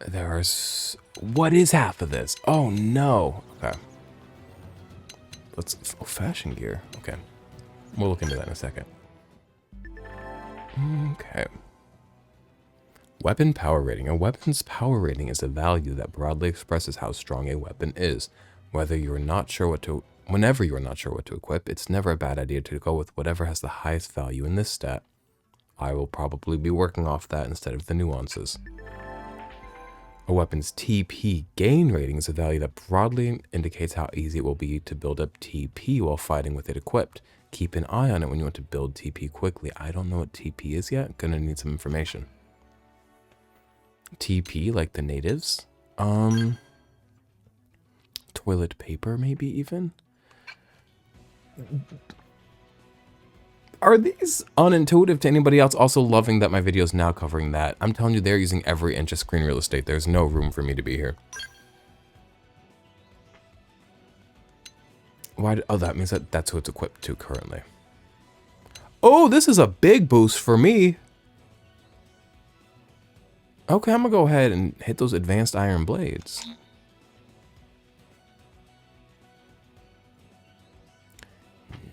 There's... What is half of this? Oh no. Okay. Let's... Oh, fashion gear. Okay. We'll look into that in a second. Okay. Weapon power rating. A weapon's power rating is a value that broadly expresses how strong a weapon is. Whenever you're not sure what to equip, it's never a bad idea to go with whatever has the highest value in this stat. I will probably be working off that instead of the nuances. A weapon's TP gain rating is a value that broadly indicates how easy it will be to build up TP while fighting with it equipped. Keep an eye on it when you want to build TP quickly. I don't know what TP is yet. Gonna need some information. TP, like the natives? Toilet paper, maybe even? Are these unintuitive to anybody else? Also loving that my video is now covering that. I'm telling you, they're using every inch of screen real estate. There's no room for me to be here. Why? Oh, that means that that's who it's equipped to currently. Oh, this is a big boost for me. Okay, I'm gonna go ahead and hit those advanced iron blades.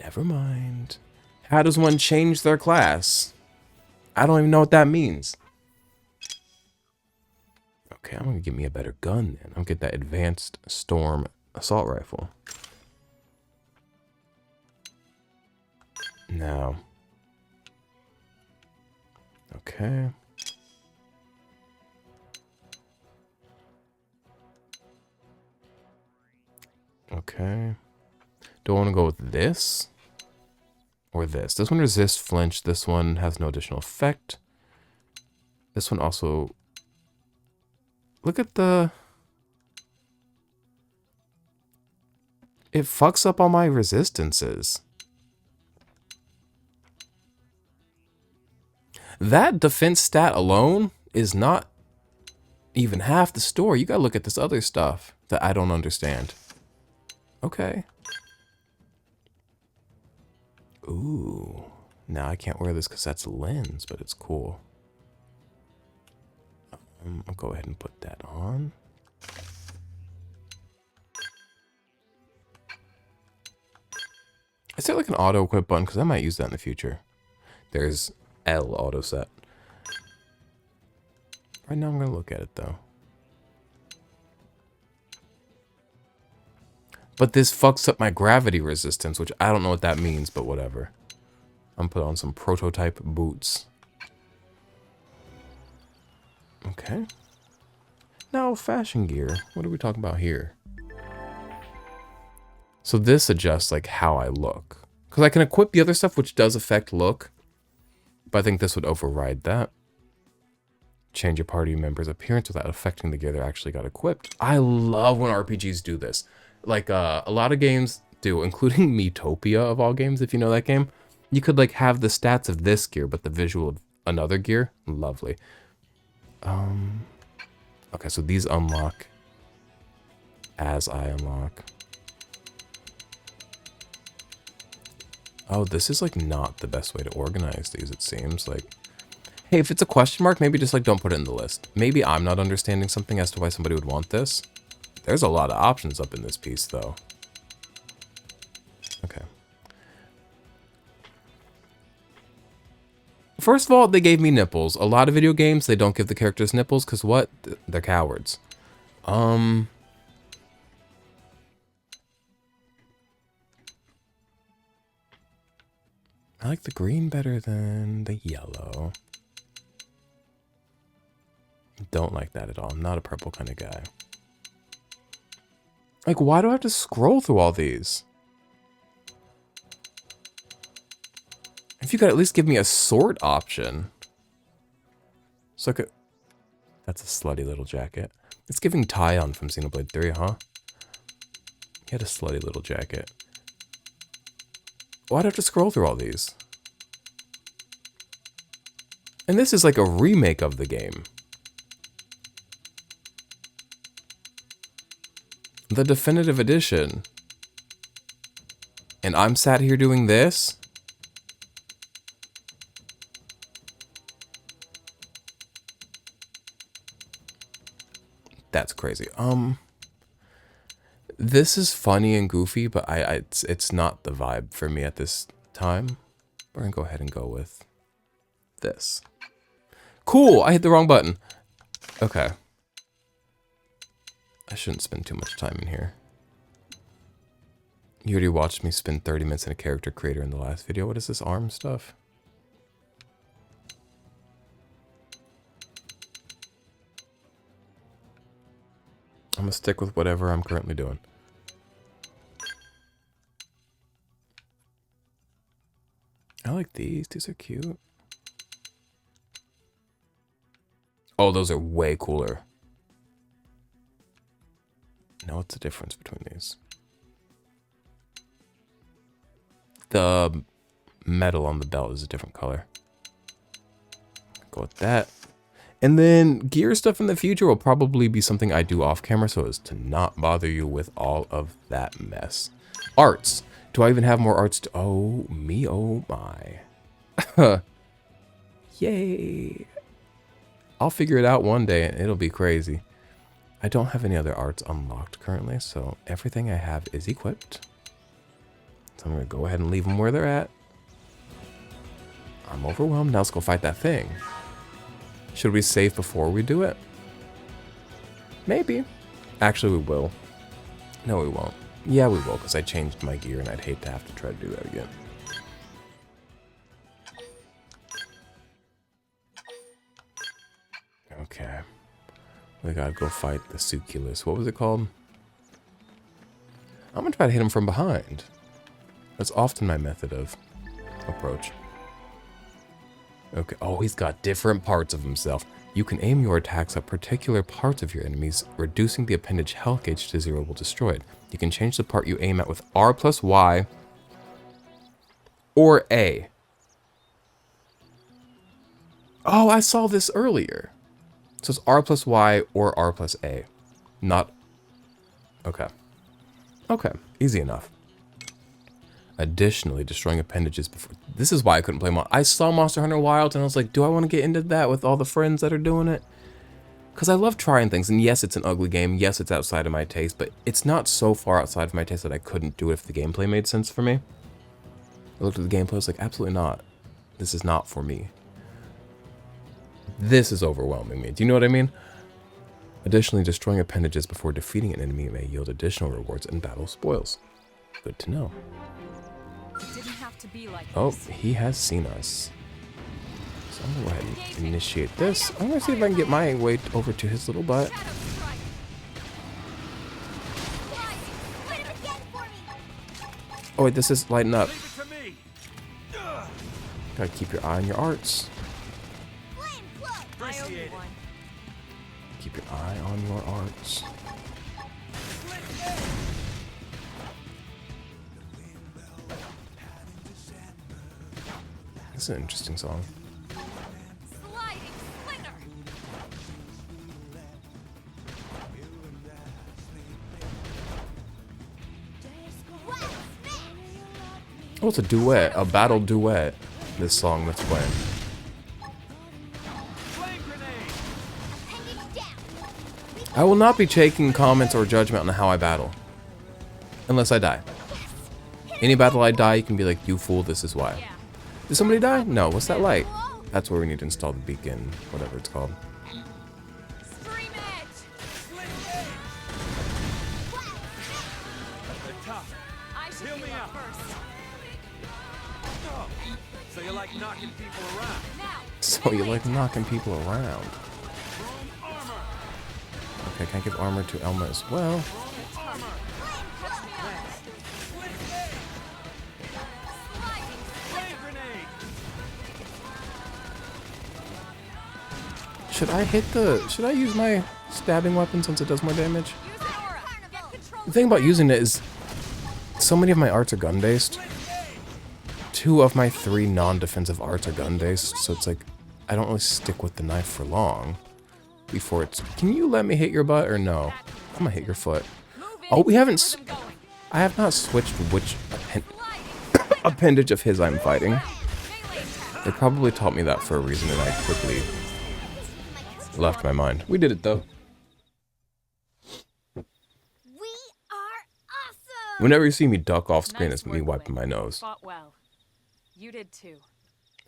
Never mind. How does one change their class? I don't even know what that means. Okay, I'm gonna get me a better gun then. I'm gonna get that advanced storm assault rifle. Now. Okay. Okay. Do I want to go with this? Or this? This one resists flinch. This one has no additional effect. This one also... Look at the... It fucks up all my resistances. That defense stat alone is not even half the story. You gotta look at this other stuff that I don't understand. Okay. Ooh. Now I can't wear this because that's a lens, but it's cool. I'll go ahead and put that on. Is there like an auto equip button? Because I might use that in the future. There's L auto set. Right now I'm going to look at it though. But this fucks up my gravity resistance, which I don't know what that means, but whatever. I'm put on some prototype boots. Okay. Now, fashion gear. What are we talking about here? So this adjusts like how I look. Because I can equip the other stuff, which does affect look. But I think this would override that. Change your party member's appearance without affecting the gear they actually got equipped. I love when RPGs do this. Like, a lot of games do, including Miitopia of all games, if you know that game. You could, like, have the stats of this gear, but the visual of another gear. Lovely. Okay, so these unlock as I unlock. Oh, this is, like, not the best way to organize these, it seems. Like, hey, if it's a question mark, maybe just, like, don't put it in the list. Maybe I'm not understanding something as to why somebody would want this. There's a lot of options up in this piece, though. Okay. First of all, they gave me nipples. A lot of video games, they don't give the characters nipples, because what? They're cowards. I like the green better than the yellow. Don't like that at all. I'm not a purple kind of guy. Like, why do I have to scroll through all these? If you could at least give me a sort option. So I could... That's a slutty little jacket. It's giving Tyon from Xenoblade 3, huh? He had a slutty little jacket. Why'd I have to scroll through all these? And this is like a remake of the game. The definitive edition. And I'm sat here doing this? That's crazy. This is funny and goofy, but it's not the vibe for me at this time. We're gonna go ahead and go with this. Cool, I hit the wrong button. Okay. I shouldn't spend too much time in here. You already watched me spend 30 minutes in a character creator in the last video. What is this arm stuff? I'm gonna stick with whatever I'm currently doing. I like these. These are cute. Oh, those are way cooler. Now what's the difference between these? The metal on the belt is a different color. Go with that. And then gear stuff in the future will probably be something I do off camera so as to not bother you with all of that mess. Arts. Do I even have more arts? Oh, me, oh my. Yay. I'll figure it out one day and it'll be crazy. I don't have any other arts unlocked currently, so everything I have is equipped. So I'm going to go ahead and leave them where they're at. I'm overwhelmed. Now let's go fight that thing. Should we save before we do it? Maybe. Actually, we will. No, we won't. Yeah, we will, because I changed my gear and I'd hate to have to try to do that again. Okay. We gotta go fight the succulus. What was it called? I'm gonna try to hit him from behind. That's often my method of approach. Okay. Oh, he's got different parts of himself. You can aim your attacks at particular parts of your enemies, reducing the appendage health gauge to 0 while destroyed. You can change the part you aim at with R plus Y or A. Oh, I saw this earlier. So it's R plus Y or R plus A. Not... Okay. Okay. Easy enough. Additionally, destroying appendages before... This is why I couldn't play I saw Monster Hunter Wilds and I was like, do I want to get into that with all the friends that are doing it? Because I love trying things. And yes, it's an ugly game. Yes, it's outside of my taste. But it's not so far outside of my taste that I couldn't do it if the gameplay made sense for me. I looked at the gameplay, I was like, absolutely not. This is not for me. This is overwhelming me. Do you know what I mean? Additionally, destroying appendages before defeating an enemy may yield additional rewards and battle spoils. Good to know. It didn't have to be like Oh, this. he has seen us. So I'm gonna go ahead and initiate this. I'm gonna see if I can get my way over to his little butt. Oh wait, this is lighting up. Gotta keep your eye on your arts. Keep your eye on your arts. This is an interesting song. Oh, it's a duet, a battle duet. This song that's playing. I will not be taking comments or judgment on how I battle. Unless I die. Any battle I die, you can be like, you fool, this is why. Did somebody die? No, what's that light? That's where we need to install the beacon, whatever it's called. So you like knocking people around? So you like knocking people around. Okay, can I give armor to Elma as well? Should I use my stabbing weapon since it does more damage? The thing about using it is so many of my arts are gun-based. 2 of my 3 non-defensive arts are gun-based, so it's like, I don't really stick with the knife for long before it's... Can you let me hit your butt or no? I'm gonna hit your foot. Oh, we haven't... I have not switched which appendage of his I'm fighting. They probably taught me that for a reason and I quickly left my mind. We did it though. We are awesome! Whenever you see me duck off screen, Nice it's me work, wiping Lynn. my nose. Fought well. You did too.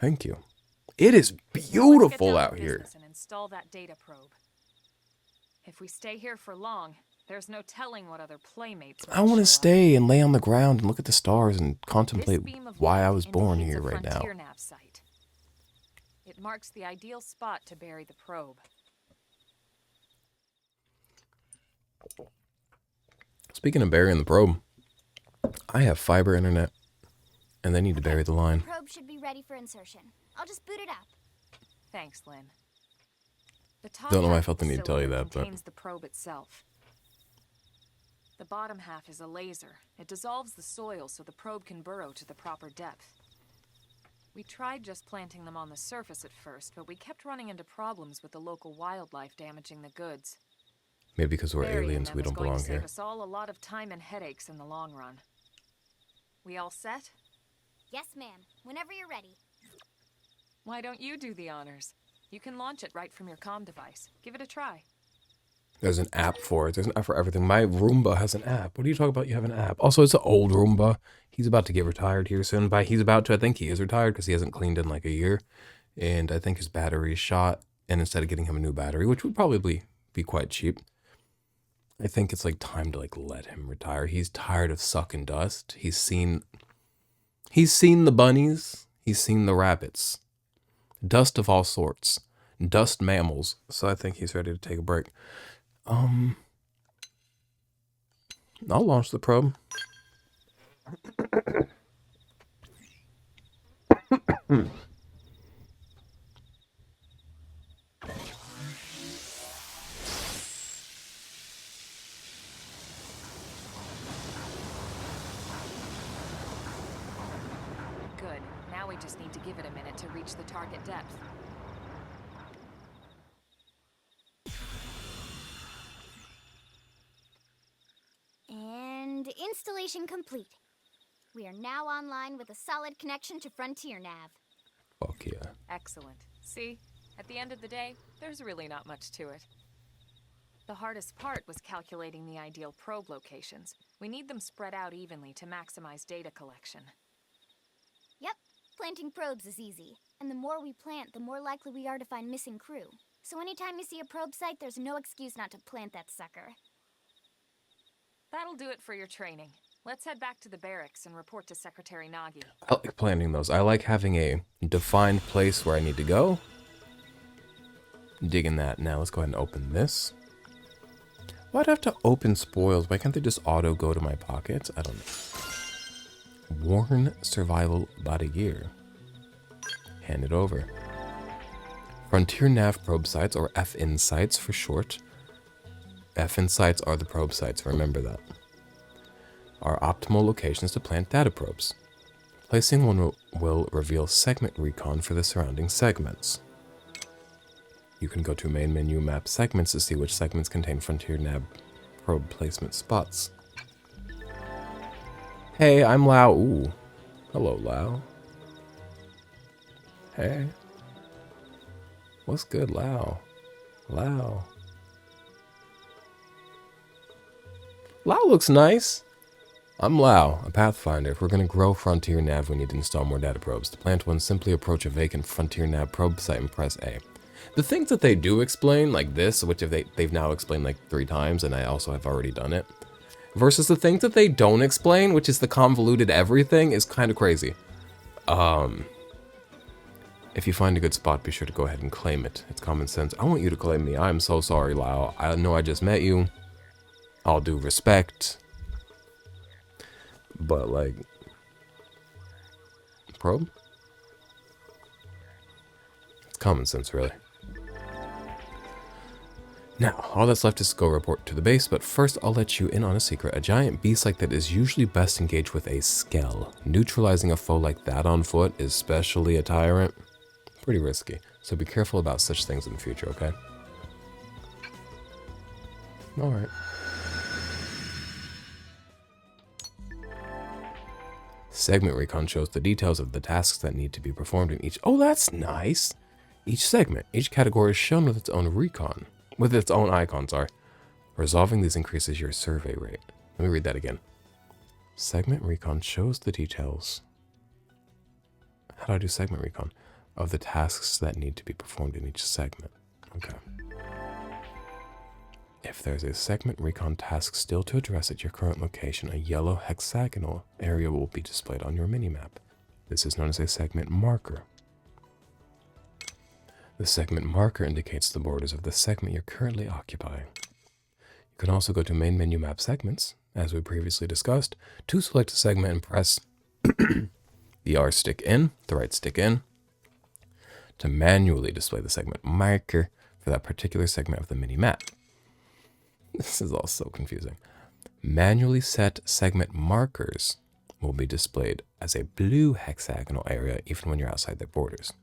Thank you. It is Now let's get beautiful down to out here. business and install that data probe. If we stay here for long, there's no telling what other playmates might I want show to up. stay and lay on the ground and look at the stars and This contemplate beam of why light I was born indicates here a right now. frontier nav site. It marks the ideal spot to bury the probe. Speaking of burying the probe, I have fiber internet and they need to bury the line. Probe should be ready for insertion. I'll just boot it up. Thanks, Lynn. The top Don't know why I half felt the of need to tell you cylinder that, but- contains the probe itself. The bottom half is a laser. It dissolves the soil so the probe can burrow to the proper depth. We tried just planting them on the surface at first, but we kept running into problems with the local wildlife damaging the goods. Maybe because we're Burying aliens, them we is don't going to belong save here. us all a lot of time and headaches in the long run. We all set? Yes, ma'am. Whenever you're ready. Why don't you do the honors? You can launch it right from your comm device. Give it a try. There's an app for it. There's an app for everything. My Roomba has an app. What are you talking about? You have an app. Also, it's an old Roomba. He's about to get retired here soon. I think he is retired because he hasn't cleaned in like a year. And I think his battery is shot. And instead of getting him a new battery, which would probably be quite cheap, I think it's like time to like let him retire. He's tired of sucking dust. He's seen the bunnies. He's seen the rabbits. Dust of all sorts. Dust mammals. So I think he's ready to take a break. I'll launch the probe. Good. Now we just need to give it a minute to reach the target depth. And installation complete. We are now online with a solid connection to Frontier Nav. Fuck yeah. Excellent. See? At the end of the day, there's really not much to it. The hardest part was calculating the ideal probe locations. We need them spread out evenly to maximize data collection. Yep, planting probes is easy. And the more we plant, the more likely we are to find missing crew. So anytime you see a probe site, there's no excuse not to plant that sucker. That'll do it for your training. Let's head back to the barracks and report to Secretary Nagi. I like planning those. I like having a defined place where I need to go. Digging that. Now let's go ahead and open this. Why'd I have to open spoils? Why can't they just auto go to my pockets? I don't know. Worn survival body gear. Hand it over. Frontier Nav probe sites, or FN sites for short. FN sites are the probe sites, remember that. Are optimal locations to plant data probes. Placing one will reveal segment recon for the surrounding segments. You can go to main menu map segments to see which segments contain Frontier Nav probe placement spots. Hey, I'm Lao. Ooh. Hello, Lao. Hey. What's good, Lao? Lao. Lao looks nice. I'm Lao, a Pathfinder. If we're going to grow Frontier Nav, we need to install more data probes. To plant one, simply approach a vacant Frontier Nav probe site and press A. The things that they do explain, like this, which they've now explained like 3 times, and I also have already done it, versus the things that they don't explain, which is the convoluted everything, is kind of crazy. If you find a good spot, be sure to go ahead and claim it. It's common sense. I want you to claim me. I'm so sorry, Lao. I know I just met you. All due respect. But, like... Probe? It's common sense, really. Now, all that's left is to go report to the base, but first I'll let you in on a secret. A giant beast like that is usually best engaged with a skell. Neutralizing a foe like that on foot, especially a tyrant, pretty risky. So be careful about such things in the future, okay? Alright. Segment recon shows the details of the tasks that need to be performed in each. Oh, that's nice! Each segment, each category is shown with its own recon. With its own icon, sorry. Resolving these increases your survey rate. Let me read that again. Segment recon shows the details. How do I do segment recon? Of the tasks that need to be performed in each segment. Okay. If there's a segment recon task still to address at your current location, a yellow hexagonal area will be displayed on your minimap. This is known as a segment marker. The segment marker indicates the borders of the segment you're currently occupying. You can also go to main menu map segments, as we previously discussed, to select a segment and press the R stick in, the right stick in, to manually display the segment marker for that particular segment of the mini-map. This is all so confusing. Manually set segment markers will be displayed as a blue hexagonal area even when you're outside their borders.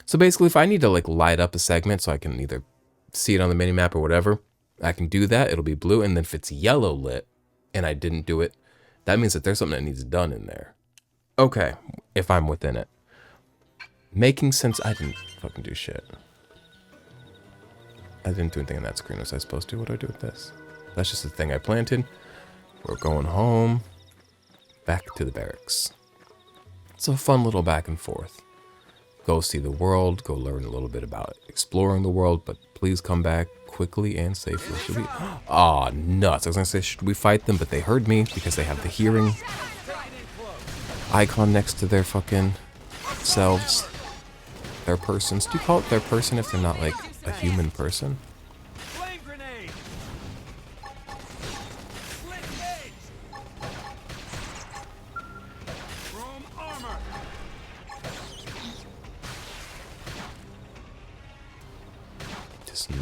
So basically, if I need to like light up a segment so I can either see it on the minimap or whatever, I can do that. It'll be blue. And then if it's yellow lit and I didn't do it, that means that there's something that needs done in there. Okay, if I'm within it. Making sense. I didn't fucking do shit. I didn't do anything on that screen. Was I supposed to? What do I do with this? That's just the thing I planted. We're going home. Back to the barracks. It's a fun little back and forth. Go see the world, go learn a little bit about exploring the world, but please come back quickly and safely. Should we? Aw, nuts. I was gonna say, should we fight them? But they heard me because they have the hearing icon next to their fucking selves. Their persons. Do you call it their person if they're not like a human person?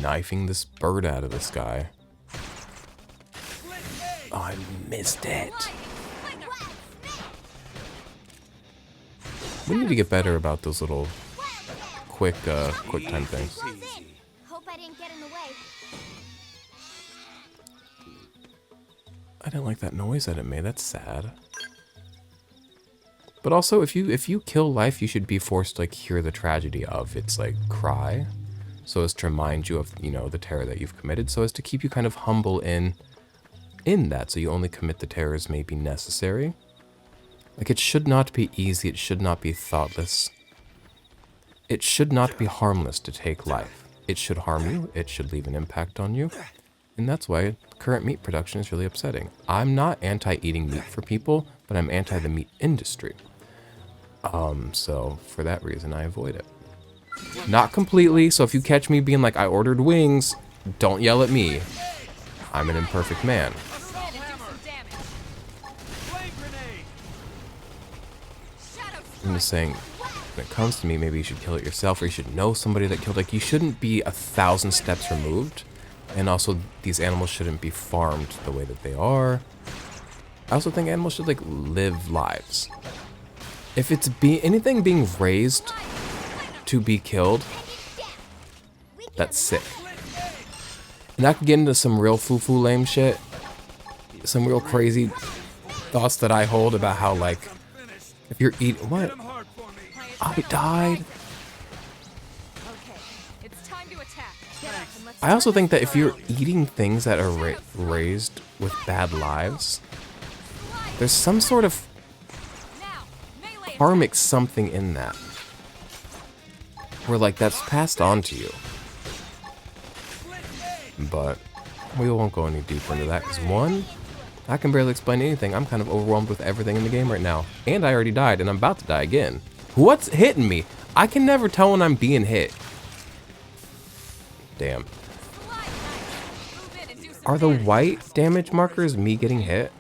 Knifing this bird out of the sky. Oh, I missed it. We need to get better about those little quick time things. Hope I didn't get in the way. I didn't like that noise that it made. That's sad. But also, if you kill life, you should be forced to like hear the tragedy of its like cry. So as to remind you of, you know, the terror that you've committed, so as to keep you kind of humble in that, so you only commit the terrors may be necessary. Like, it should not be easy, it should not be thoughtless. It should not be harmless to take life. It should harm you, it should leave an impact on you, and that's why current meat production is really upsetting. I'm not anti-eating meat for people, but I'm anti the meat industry. So for that reason, I avoid it. Not completely, so if you catch me being like, I ordered wings, don't yell at me. I'm an imperfect man. I'm just saying, when it comes to me, maybe you should kill it yourself, or you should know somebody that killed. Like, you shouldn't be 1,000 steps removed, and also these animals shouldn't be farmed the way that they are. I also think animals should like live lives. If it's anything being raised to be killed, that's sick. And I could get into some real foo-foo lame shit, some real crazy thoughts that I hold about how, like, if you're eating, what? I died. I also think that if you're eating things that are raised with bad lives, there's some sort of karmic something in that. Where, like, that's passed on to you. But we won't go any deeper into that, because one, I can barely explain anything. I'm kind of overwhelmed with everything in the game right now. And I already died, and I'm about to die again. What's hitting me? I can never tell when I'm being hit. Damn. Are the white damage markers me getting hit?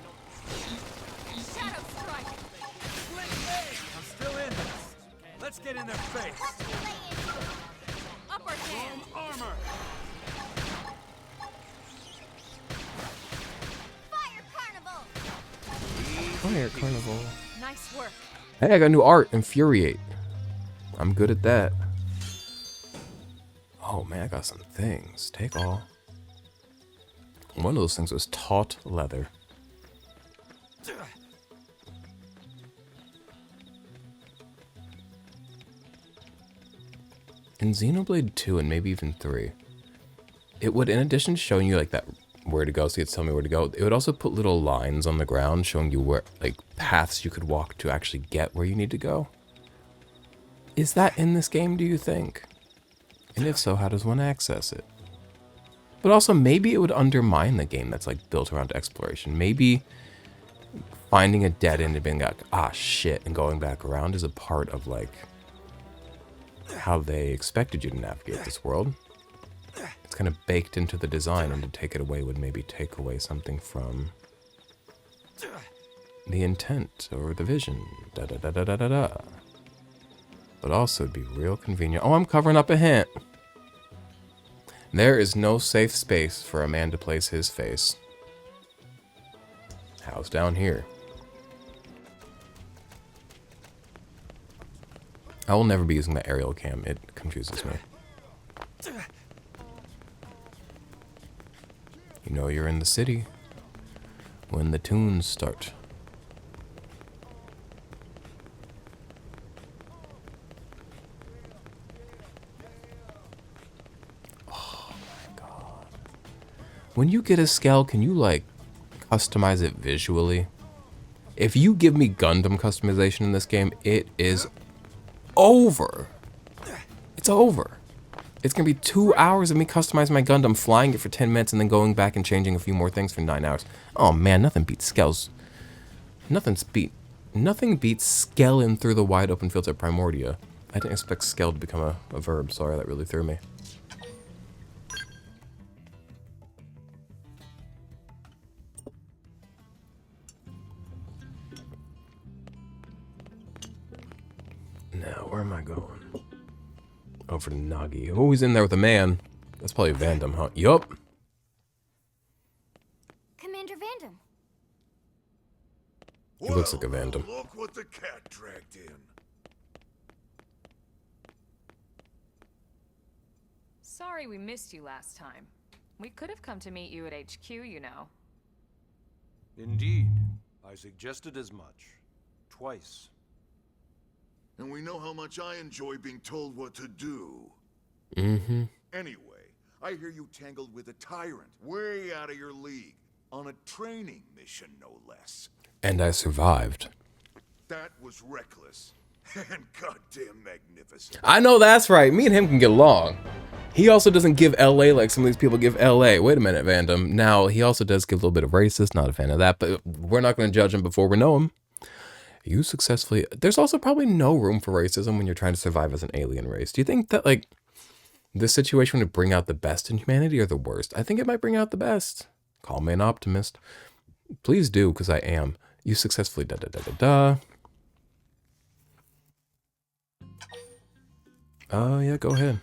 Fire Carnival. Nice work. Hey, I got new art. Infuriate. I'm good at that. Oh man, I got some things. Take all. One of those things was taut leather. In Xenoblade 2 and maybe even 3, it would, in addition to showing you like that where to go, so you'd tell me where to go, it would also put little lines on the ground showing you where, like, paths you could walk to actually get where you need to go. Is that in this game, do you think? And if so, how does one access it? But also, maybe it would undermine the game that's like built around exploration. Maybe finding a dead end and being like, ah, shit, and going back around is a part of like how they expected you to navigate this world. It's kind of baked into the design, and to take it away would maybe take away something from the intent or the vision. Da da da da da da da. But also, it'd be real convenient. Oh, I'm covering up a hint. There is no safe space for a man to place his face. How's down here? I will never be using the aerial cam. It confuses me. You know you're in the city when the tunes start. When you get a Skell, can you, like, customize it visually? If you give me Gundam customization in this game, it is over. It's over. It's gonna be 2 hours of me customizing my Gundam, flying it for 10 minutes, and then going back and changing a few more things for 9 hours. Oh man, nothing beats Skells. Nothing beats Skelling through the wide open fields at Primordia. I didn't expect Skell to become a verb. Sorry, that really threw me. Now, where am I going? Over to Nagi. Oh, he's in there with a man. That's probably Vandham, huh? Yup. Commander Vandham. He looks like a Vandham. Look what the cat dragged in. Sorry we missed you last time. We could have come to meet you at HQ, you know. Indeed. I suggested as much. Twice. And we know how much I enjoy being told what to do. Mm-hmm. Anyway, I hear you tangled with a tyrant, way out of your league, on a training mission, no less. And I survived. That was reckless. And goddamn magnificent. I know that's right. Me and him can get along. He also doesn't give LA like some of these people give LA. Wait a minute, Vandham. Now, he also does give a little bit of racist. Not a fan of that, but we're not going to judge him before we know him. You successfully... There's also probably no room for racism when you're trying to survive as an alien race. Do you think that, like, this situation would bring out the best in humanity or the worst? I think it might bring out the best. Call me an optimist. Please do, because I am. You successfully da-da-da-da-da. Yeah, go ahead.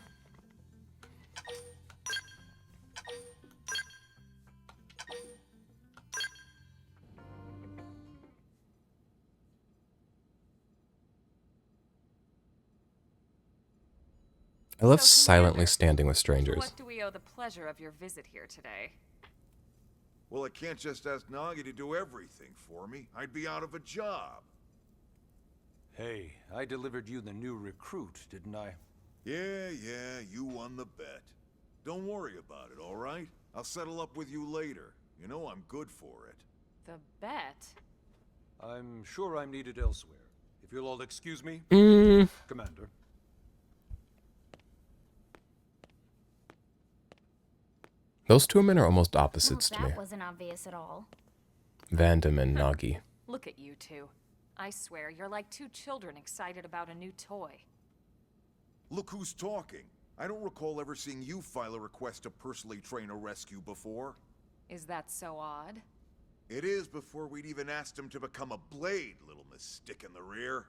I love silently standing with strangers. What do we owe the pleasure of your visit here today? Well, I can't just ask Nagi to do everything for me. I'd be out of a job. Hey, I delivered you the new recruit, didn't I? Yeah, you won the bet. Don't worry about it, all right? I'll settle up with you later. You know I'm good for it. The bet? I'm sure I'm needed elsewhere. If you'll all excuse me, Commander. Those two men are almost opposites to me. That wasn't obvious at all. Vandham and Nagi. Look at you two. I swear, you're like two children excited about a new toy. Look who's talking. I don't recall ever seeing you file a request to personally train a rescue before. Is that so odd? It is before we'd even asked him to become a blade, little miss stick in the rear.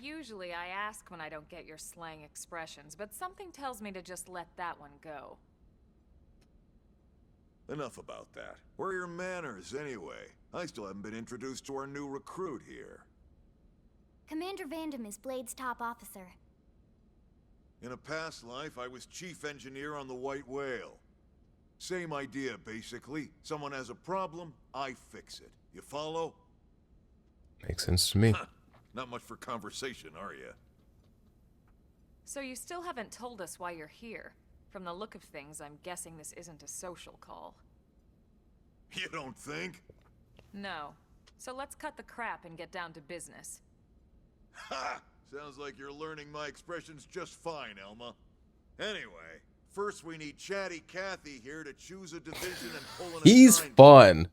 Usually I ask when I don't get your slang expressions, but something tells me to just let that one go. Enough about that. Where are your manners, anyway? I still haven't been introduced to our new recruit here. Commander Vandham is Blade's top officer. In a past life, I was chief engineer on the White Whale. Same idea, basically. Someone has a problem, I fix it. You follow? Makes sense to me. Not much for conversation, are you? So you still haven't told us why you're here. From the look of things, I'm guessing this isn't a social call. You don't think? No. So let's cut the crap and get down to business. Ha! Sounds like you're learning my expressions just fine, Elma. Anyway, first we need Chatty Cathy here to choose a division and pull an He's assignment. fun.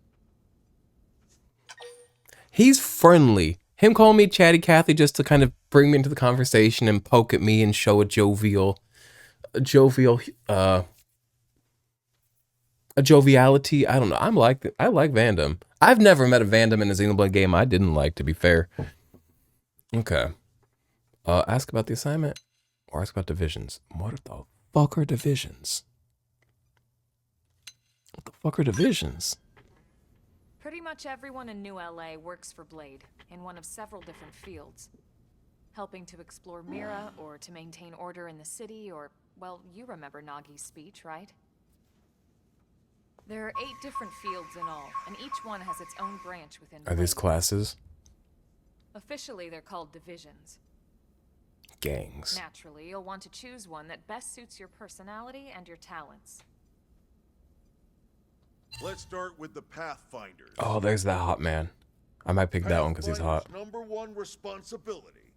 He's friendly. Him calling me Chatty Cathy just to kind of bring me into the conversation and poke at me and show a joviality. I don't know. I like Vandham. I've never met a Vandham in a Xenoblade game I didn't like, to be fair. Okay. Ask about the assignment or ask about divisions. What the fuck are divisions? What the fuck are divisions? Pretty much everyone in New LA works for Blade, in one of several different fields. Helping to explore Mira, or to maintain order in the city, or, well, you remember Nagi's speech, right? There are 8 different fields in all, and each one has its own branch within Are these Blade. classes? Officially, they're called divisions. Gangs. Naturally, you'll want to choose one that best suits your personality and your talents. Let's start with the Pathfinders. Oh, there's that hot man. I might pick that one because he's hot. Pathfinder's #1 responsibility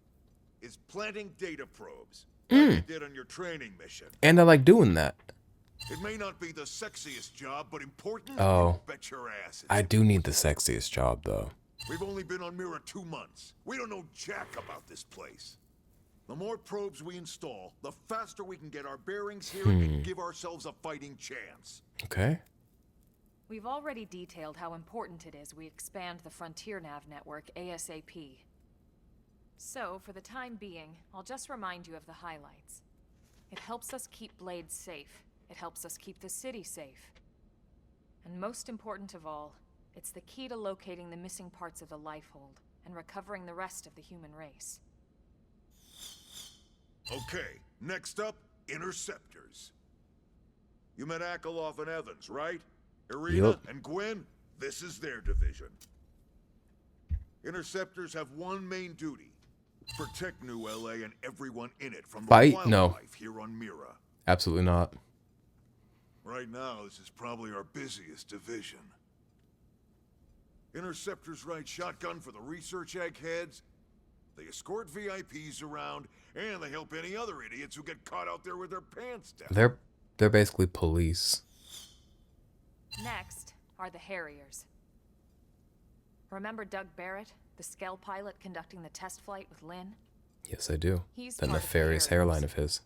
is planting data probes, like you did on your training mission. And I like doing that. It may not be the sexiest job, but important. Oh. You bet your ass. I do need the sexiest job, though. We've only been on Mira 2 months. We don't know jack about this place. The more probes we install, the faster we can get our bearings here and give ourselves a fighting chance. Okay. We've already detailed how important it is we expand the Frontier Nav network ASAP. So, for the time being, I'll just remind you of the highlights. It helps us keep Blade safe. It helps us keep the city safe. And most important of all, it's the key to locating the missing parts of the Lifehold and recovering the rest of the human race. Okay, next up, Interceptors. You met Akeloff and Evans, right? Irina Yup. and Gwen, this is their division. Interceptors have one main duty. Protect New LA and everyone in it from the Fight? wildlife No. here on Mira. Absolutely not. Right now, this is probably our busiest division. Interceptors ride shotgun for the research eggheads. They escort VIPs around, and they help any other idiots who get caught out there with their pants down. They're basically police. Next are the Harriers. Remember Doug Barrett, the Skell pilot conducting the test flight with Lynn? Yes, I do. He's That part of the nefarious Harriers. hairline of his.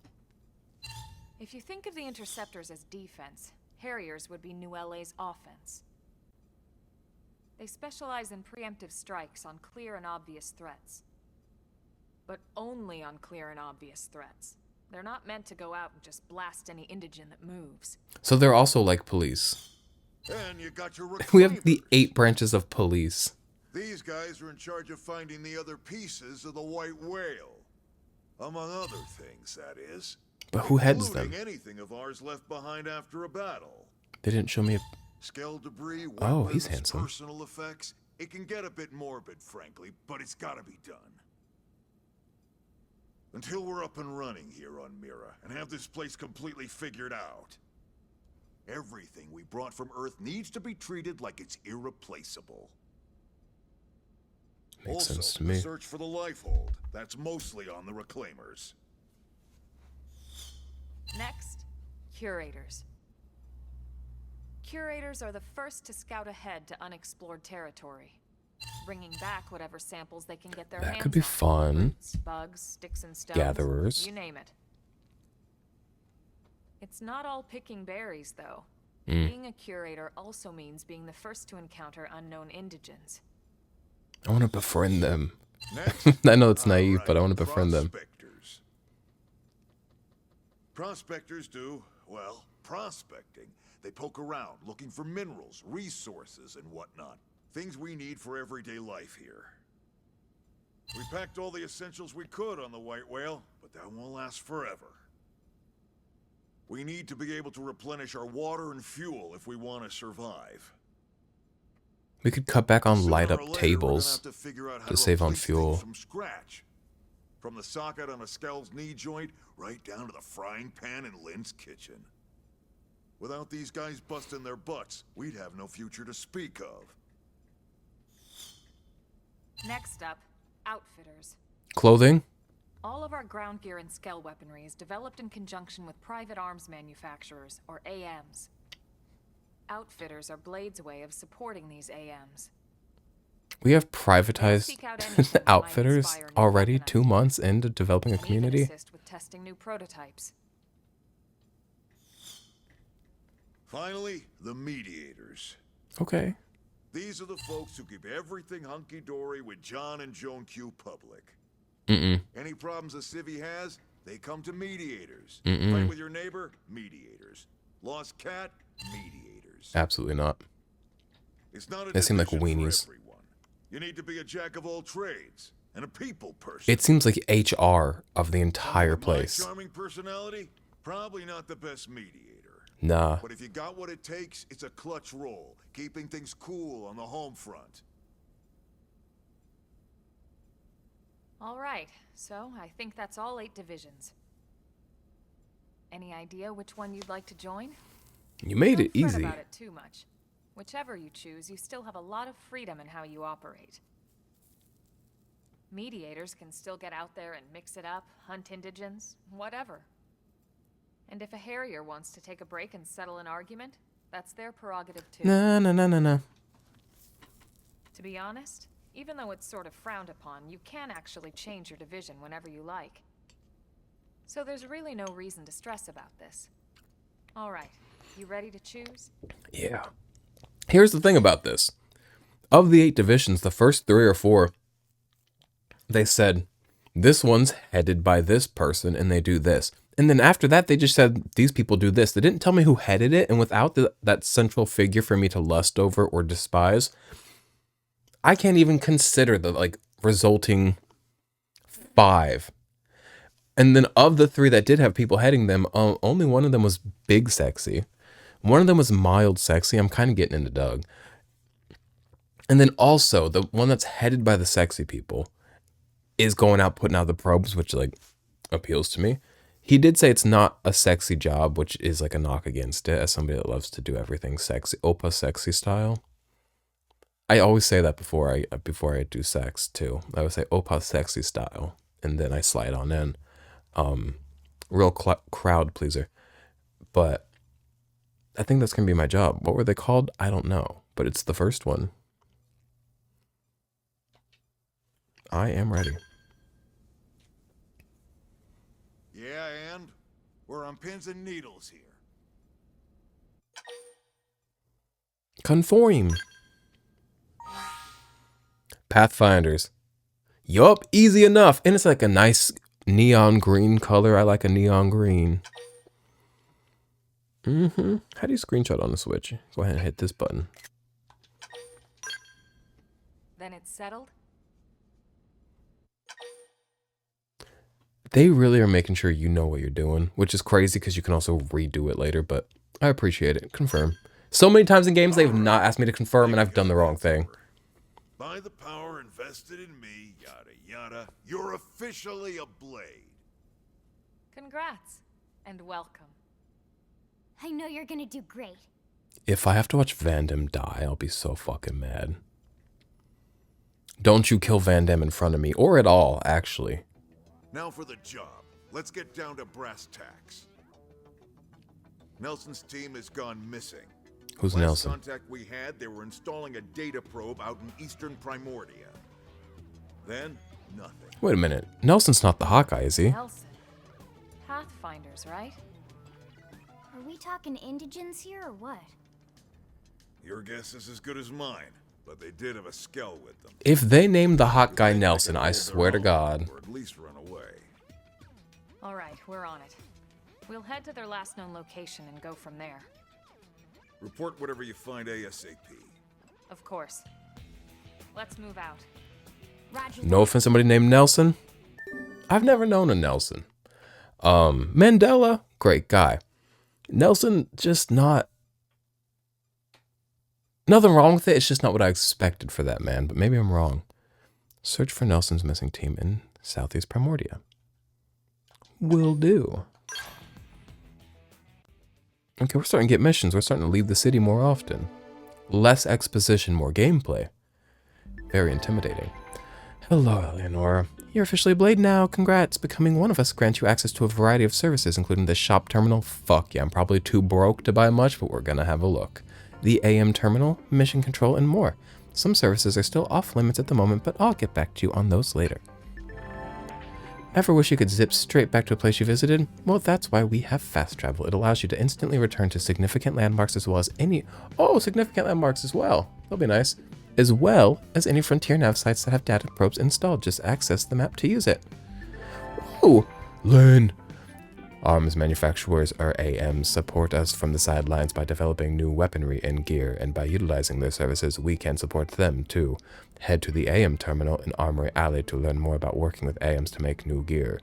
If you think of the Interceptors as defense, Harriers would be New LA's offense. They specialize in preemptive strikes on clear and obvious threats. But only on clear and obvious threats. They're not meant to go out and just blast any indigent that moves. So they're also like police. And you got your We have the reclaimers. 8 branches of police. These guys are in charge of finding the other pieces of the White Whale. Among other things, that is. But who heads them? Including anything of ours left behind after a battle. They didn't show me a... Skell debris, Oh, he's weapons, handsome. personal effects. It can get a bit morbid, frankly, but it's gotta be done. Until we're up and running here on Mira, and have this place completely figured out. Everything we brought from Earth needs to be treated like it's irreplaceable. Makes Also, sense to the me. search for the Lifehold. That's mostly on the Reclaimers. Next, Curators. Curators are the first to scout ahead to unexplored territory, bringing back whatever samples they can get their hands on. That could be fun. Roots, bugs, sticks and stones. Gatherers. You name it. It's not all picking berries, though. Mm. Being a curator also means being the first to encounter unknown indigents. I want to befriend them. Next, I know it's naive, alright, but I want to befriend them. Prospectors. Prospectors do, well, prospecting. They poke around, looking for minerals, resources, and whatnot. Things we need for everyday life here. We packed all the essentials we could on the White Whale, but that won't last forever. We need to be able to replenish our water and fuel if we want to survive. We could cut back on Sooner light or up later, we're gonna tables have to figure out how to save on replace fuel. things from scratch. From the socket on a Skell's knee joint, right down to the frying pan in Lynn's kitchen. Without these guys busting their butts, we'd have no future to speak of. Next up, outfitters. Clothing? All of our ground gear and Skell weaponry is developed in conjunction with private arms manufacturers, or AMs. Outfitters are Blade's way of supporting these AMs. We have privatized Seek out anything that might outfitters inspire new already weaponizing. 2 months into developing a And even community. assist with testing new prototypes. Finally, the mediators. Okay. These are the folks who keep everything hunky-dory with John and Joan Q public. Any problems a civvy has, they come to mediators. Fight with your neighbor, mediators. Lost cat, mediators. Absolutely not. It's not a They seem like division for weenies. everyone. You need to be a jack of all trades and a people person. It seems like HR of the entire With my place. charming personality, probably not the best mediator. Nah. But if you got what it takes, it's a clutch role, keeping things cool on the home front. All right, so I think that's all 8 divisions. Any idea which one you'd like to join? You made it Don't fret easy. about it too much. Whichever you choose, you still have a lot of freedom in how you operate. Mediators can still get out there and mix it up, hunt indigents, whatever. And if a Harrier wants to take a break and settle an argument, that's their prerogative too. No. To be honest, even though it's sort of frowned upon, you can actually change your division whenever you like. So there's really no reason to stress about this. All right, you ready to choose? Yeah. Here's the thing about this. Of the 8 divisions, the first 3 or 4, they said, this one's headed by this person and they do this. And then after that, they just said, these people do this. They didn't tell me who headed it. And without that central figure for me to lust over or despise, I can't even consider the resulting 5. And then of the 3 that did have people heading them, only one of them was big sexy. One of them was mild sexy. I'm kind of getting into Doug. And then also the one that's headed by the sexy people is going out putting out the probes, which appeals to me. He did say it's not a sexy job, which is a knock against it as somebody that loves to do everything sexy, Opa sexy style. I always say that before I do sex too. I would say Opa sexy style, and then I slide on in. Real crowd pleaser. But I think that's gonna be my job. What were they called? I don't know, but it's the first one. I am ready. Yeah, and we're on pins and needles here. Conform. Pathfinders. Yup, easy enough. And it's a nice neon green color. I like a neon green. How do you screenshot on the Switch? Go ahead and hit this button. Then it's settled? They really are making sure you know what you're doing, which is crazy because you can also redo it later, but I appreciate it. Confirm. So many times in games, they've not asked me to confirm, and I've done the wrong thing. By the power invested in me, yada yada, you're officially a Blade. Congrats, and welcome. I know you're gonna do great. If I have to watch Vandham die, I'll be so fucking mad. Don't you kill Vandham in front of me, or at all, actually. Now for the job. Let's get down to brass tacks. Nelson's team has gone missing. Who's Last Nelson? contact we had, they were installing a data probe out in eastern Primordia. Then, nothing. Wait a minute. Nelson's not the Hawkeye, is he? Nelson. Pathfinders, right? Are we talking indigents here or what? Your guess is as good as mine, but they did have a Skell with them. If they named the hot guy They Nelson, can I hold their swear to own, God. Or at least run away. All right, we're on it. We'll head to their last known location and go from there. Report whatever you find ASAP. Of course. Let's move out. Roger. No offense, somebody named Nelson. I've never known a Nelson. Mandela, great guy. Nelson, just not. Nothing wrong with it. It's just not what I expected for that man, but maybe I'm wrong. Search for Nelson's missing team in Southeast Primordia. Will do. Okay, we're starting to get missions. We're starting to leave the city more often. Less exposition, more gameplay. Very intimidating. Hello, Eleonora. You're officially a Blade now. Congrats. Becoming one of us grants you access to a variety of services, including the shop terminal. Fuck yeah, I'm probably too broke to buy much, but we're gonna have a look. The AM terminal, mission control, and more. Some services are still off limits at the moment, but I'll get back to you on those later. Ever wish you could zip straight back to a place you visited? Well, that's why we have fast travel. It allows you to instantly return to significant landmarks as well as any... Oh, significant landmarks as well. That'll be nice. As well as any Frontier Nav sites that have data probes installed. Just access the map to use it. Whoa! Learn! Arms manufacturers, or AMs, support us from the sidelines by developing new weaponry and gear, and by utilizing their services, we can support them too. Head to the AM terminal in Armory Alley to learn more about working with AMs to make new gear.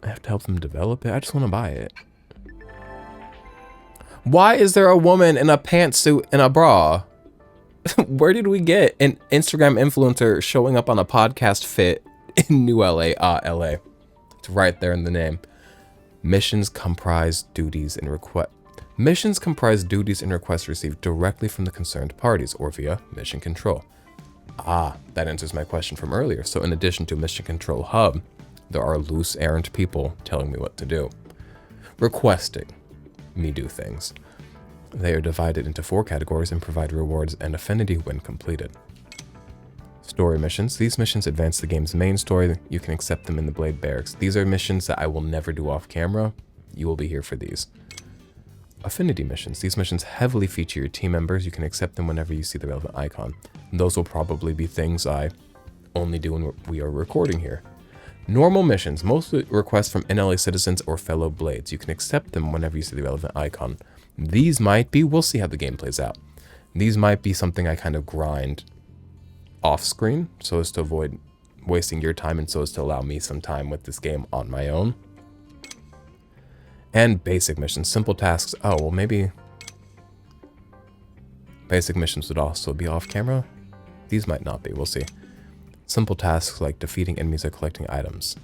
I have to help them develop it? I just want to buy it. Why is there a woman in a pantsuit and a bra? Where did we get an Instagram influencer showing up on a podcast fit in New LA? LA. It's right there in the name. Missions comprise duties and requests received directly from the concerned parties or via mission control. Ah, that answers my question from earlier. So in addition to mission control hub, there are loose errant people telling me what to do. Requesting me do things. They are divided into 4 categories and provide rewards and affinity when completed. Story missions. These missions advance the game's main story. You can accept them in the Blade Barracks. These are missions that I will never do off camera. You will be here for these. Affinity missions. These missions heavily feature your team members. You can accept them whenever you see the relevant icon. Those will probably be things I only do when we are recording here. Normal missions. Mostly requests from NLA citizens or fellow Blades. You can accept them whenever you see the relevant icon. These might be, we'll see how the game plays out. These might be something I kind of grind off screen so as to avoid wasting your time and so as to allow me some time with this game on my own. And basic missions, simple tasks. Oh, well, maybe basic missions would also be off camera. These might not be, we'll see. Simple tasks like defeating enemies or collecting items.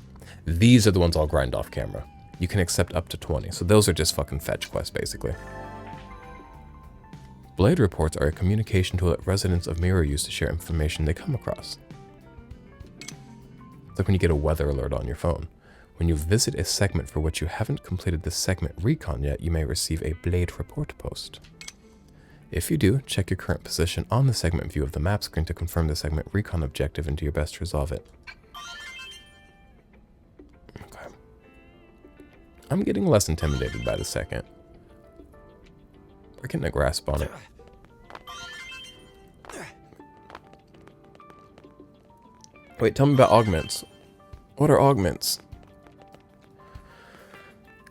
These are the ones I'll grind off camera. You can accept up to 20, so those are just fucking fetch quests, basically. Blade reports are a communication tool that residents of Mirror use to share information they come across. It's like when you get a weather alert on your phone. When you visit a segment for which you haven't completed the segment recon yet, you may receive a Blade report post. If you do, check your current position on the segment view of the map screen to confirm the segment recon objective and do your best to resolve it. Okay. I'm getting less intimidated by the second. We're getting a grasp on it. Wait, tell me about augments. What are augments?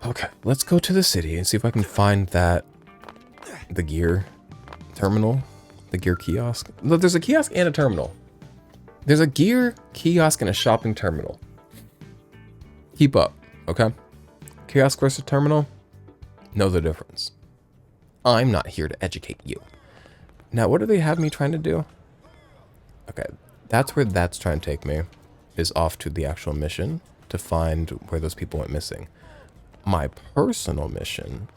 Okay, let's go to the city and see if I can find the gear terminal, the gear kiosk. Look, there's a kiosk and a terminal. There's a gear kiosk and a shopping terminal. Keep up, okay? Kiosk versus terminal, know the difference. I'm not here to educate you. Now, what do they have me trying to do? Okay, that's where that's trying to take me, is off to the actual mission to find where those people went missing. My personal mission,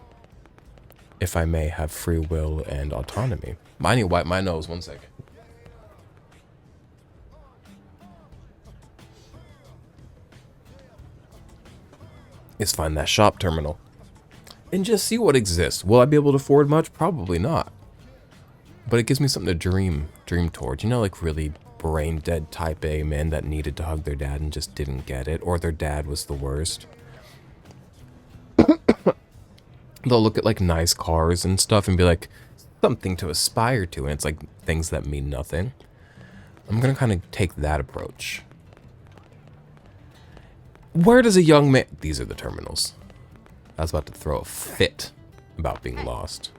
if I may have free will and autonomy. I need to wipe my nose, 1 second. Is find that shop terminal. And just see what exists. Will I be able to afford much? Probably not. But it gives me something to dream towards. You know, like really brain dead type A men that needed to hug their dad and just didn't get it. Or their dad was the worst. They'll look at like nice cars and stuff and be like, something to aspire to. And it's like things that mean nothing. I'm going to kind of take that approach. Where does a young man... These are the terminals. I was about to throw a fit about being lost.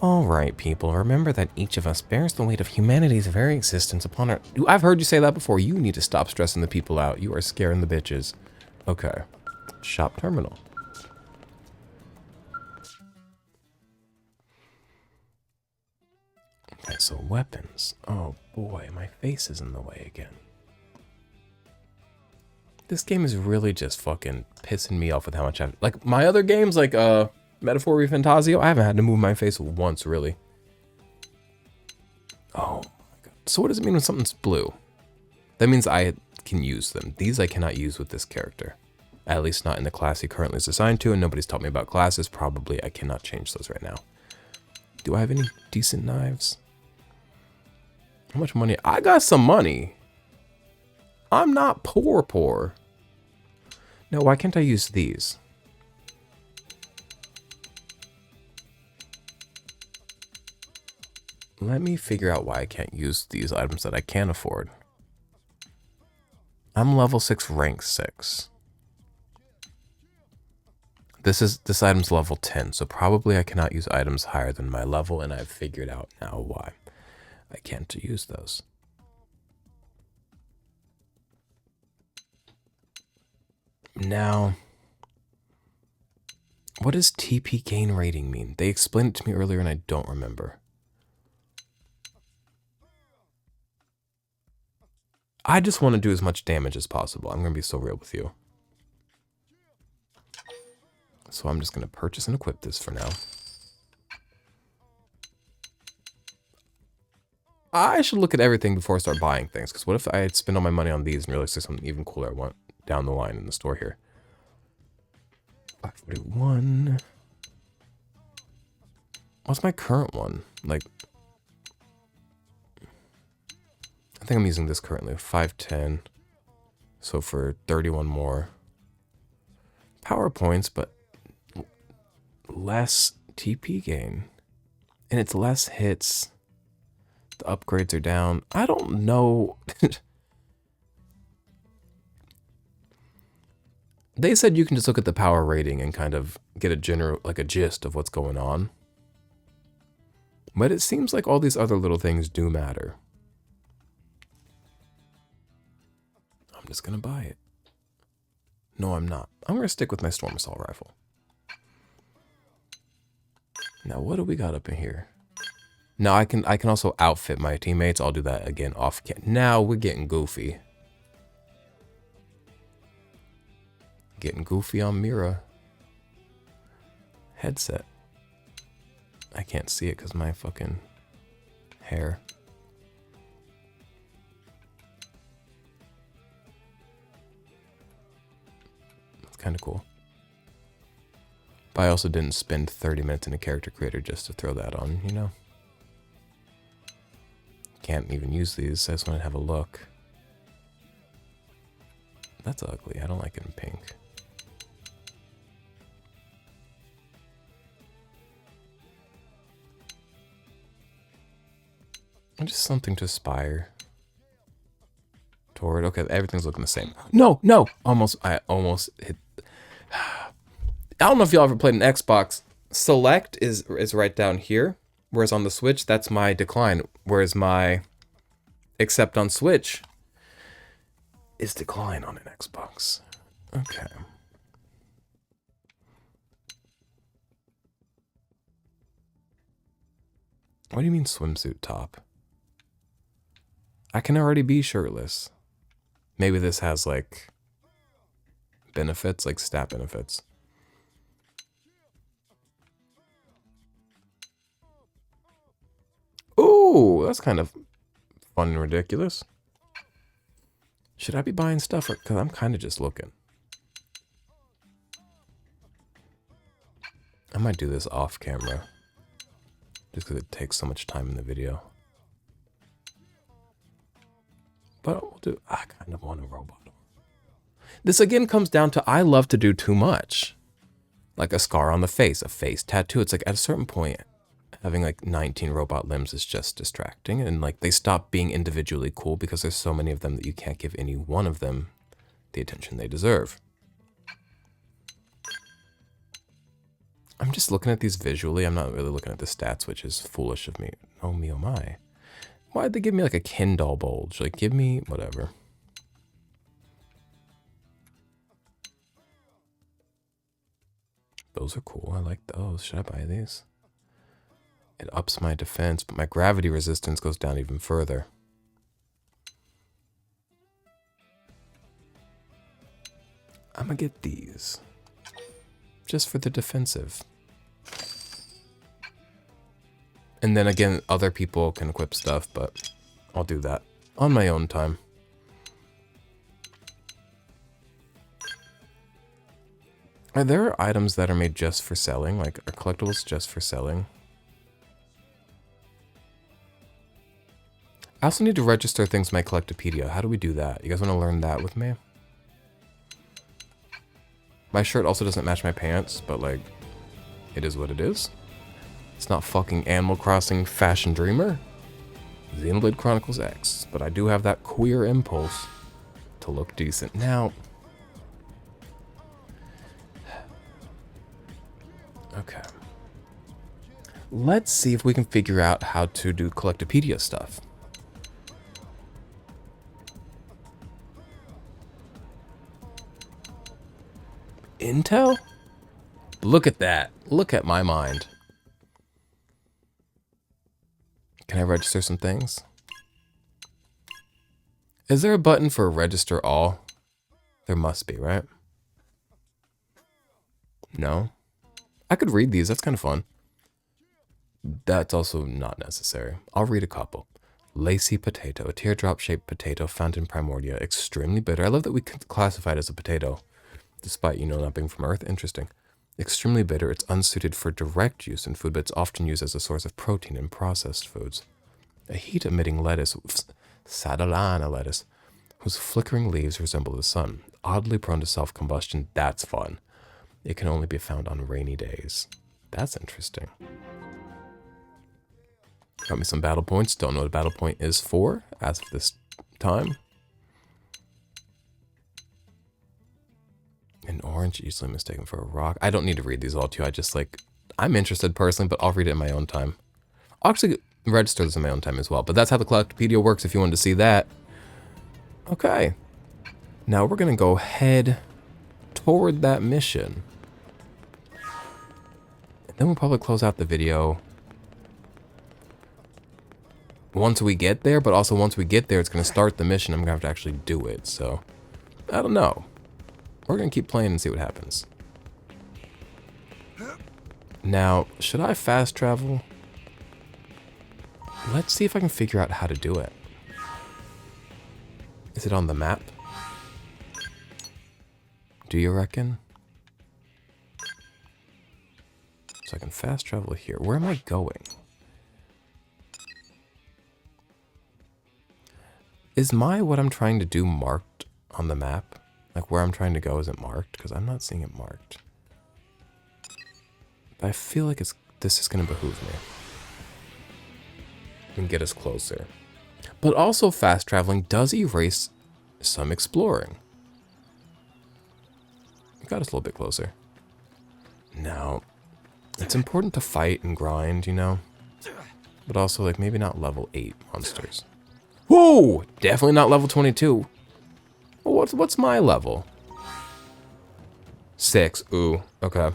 Alright, people, remember that each of us bears the weight of humanity's very existence upon our... I've heard you say that before. You need to stop stressing the people out. You are scaring the bitches. Okay. Shop terminal. Okay, so weapons. Oh boy, my face is in the way again. This game is really just fucking pissing me off with how much I've... Like, my other games, like, Metaphor Fantasio, I haven't had to move my face once, really. Oh my god. So what does it mean when something's blue? That means I can use them. These I cannot use with this character. At least not in the class he currently is assigned to, and nobody's taught me about classes. Probably I cannot change those right now. Do I have any decent knives? How much money? I got some money. I'm not poor. No, why can't I use these? Let me figure out why I can't use these items that I can afford. I'm level 6, rank 6. This item's level 10, so probably I cannot use items higher than my level, and I've figured out now why I can't use those. Now, what does TP gain rating mean? They explained it to me earlier and I don't remember. I just want to do as much damage as possible. I'm going to be so real with you. So I'm just going to purchase and equip this for now. I should look at everything before I start buying things, because what if I spend all my money on these and realize there's something even cooler I want down the line in the store here. 541. What's my current one? Like, I think I'm using this currently. 510. So for 31 more. Power points, but less TP gain. And it's less hits. The upgrades are down. I don't know. They said you can just look at the power rating and kind of get a general, like a gist of what's going on. But it seems like all these other little things do matter. I'm just gonna buy it. No, I'm not. I'm gonna stick with my storm assault rifle. Now, what do we got up in here? Now, I can also outfit my teammates. I'll do that again off cam. Now we're getting goofy. Getting goofy on Mira. Headset. I can't see it because my fucking hair. That's kind of cool. But I also didn't spend 30 minutes in a character creator just to throw that on, you know? Can't even use these. I just want to have a look. That's ugly. I don't like it in pink. Just something to aspire toward. Okay, everything's looking the same. No! I almost hit. I don't know if y'all ever played an Xbox. Select is right down here, whereas on the Switch, that's my decline. Whereas my accept on Switch is decline on an Xbox. Okay. What do you mean swimsuit top? I can already be shirtless. Maybe this has like benefits, like stat benefits. Ooh, that's kind of fun and ridiculous. Should I be buying stuff? Because I'm kind of just looking. I might do this off camera. Just because it takes so much time in the video. But we'll do, I kind of want a robot. This again comes down to I love to do too much. Like a scar on the face, a face tattoo. It's like at a certain point, having like 19 robot limbs is just distracting. And like they stop being individually cool because there's so many of them that you can't give any one of them the attention they deserve. I'm just looking at these visually. I'm not really looking at the stats, which is foolish of me. Oh me, oh my. Why'd they give me like a Kindle bulge? Like, give me whatever. Those are cool. I like those. Should I buy these? It ups my defense, but my gravity resistance goes down even further. I'm gonna get these. Just for the defensive. And then again, other people can equip stuff, but I'll do that on my own time. Are there items that are made just for selling? Like, are collectibles just for selling? I also need to register things in my Collectopedia. How do we do that? You guys want to learn that with me? My shirt also doesn't match my pants, but like, it is what it is. It's not fucking Animal Crossing Fashion Dreamer. Xenoblade Chronicles X. But I do have that queer impulse to look decent. Now, okay. Let's see if we can figure out how to do Collectopedia stuff. Intel? Look at that. Look at my mind. Can I register some things? Is there a button for register all? There must be, right? No? I could read these. That's kind of fun. That's also not necessary. I'll read a couple. Lacy potato, a teardrop-shaped potato found in Primordia. Extremely bitter. I love that we classify it as a potato, despite, you know, not being from Earth. Interesting. Extremely bitter. It's unsuited for direct use in food, but it's often used as a source of protein in processed foods. A heat-emitting lettuce, Sadalana lettuce, whose flickering leaves resemble the sun. Oddly prone to self-combustion. That's fun. It can only be found on rainy days. That's interesting. Got me some battle points. Don't know what a battle point is for as of this time. An orange, easily mistaken for a rock. I don't need to read these all to you. I just like, I'm interested personally, but I'll read it in my own time. I'll actually register this in my own time as well. But that's how the Collectopedia works if you wanted to see that. Okay. Now we're going to go head toward that mission. And then we'll probably close out the video once we get there, but also once we get there, it's going to start the mission. I'm going to have to actually do it. So, I don't know. We're going to keep playing and see what happens. Now, should I fast travel? Let's see if I can figure out how to do it. Is it on the map? Do you reckon? So I can fast travel here. Where am I going? Is what I'm trying to do marked on the map? Like where I'm trying to go isn't marked? Because I'm not seeing it marked. But I feel like this is going to behoove me. And get us closer. But also fast traveling does erase some exploring. It got us a little bit closer. Now, it's important to fight and grind, you know? But also like maybe not level 8 monsters. Whoa! Definitely not level 22. What's my level? 6. Ooh, okay.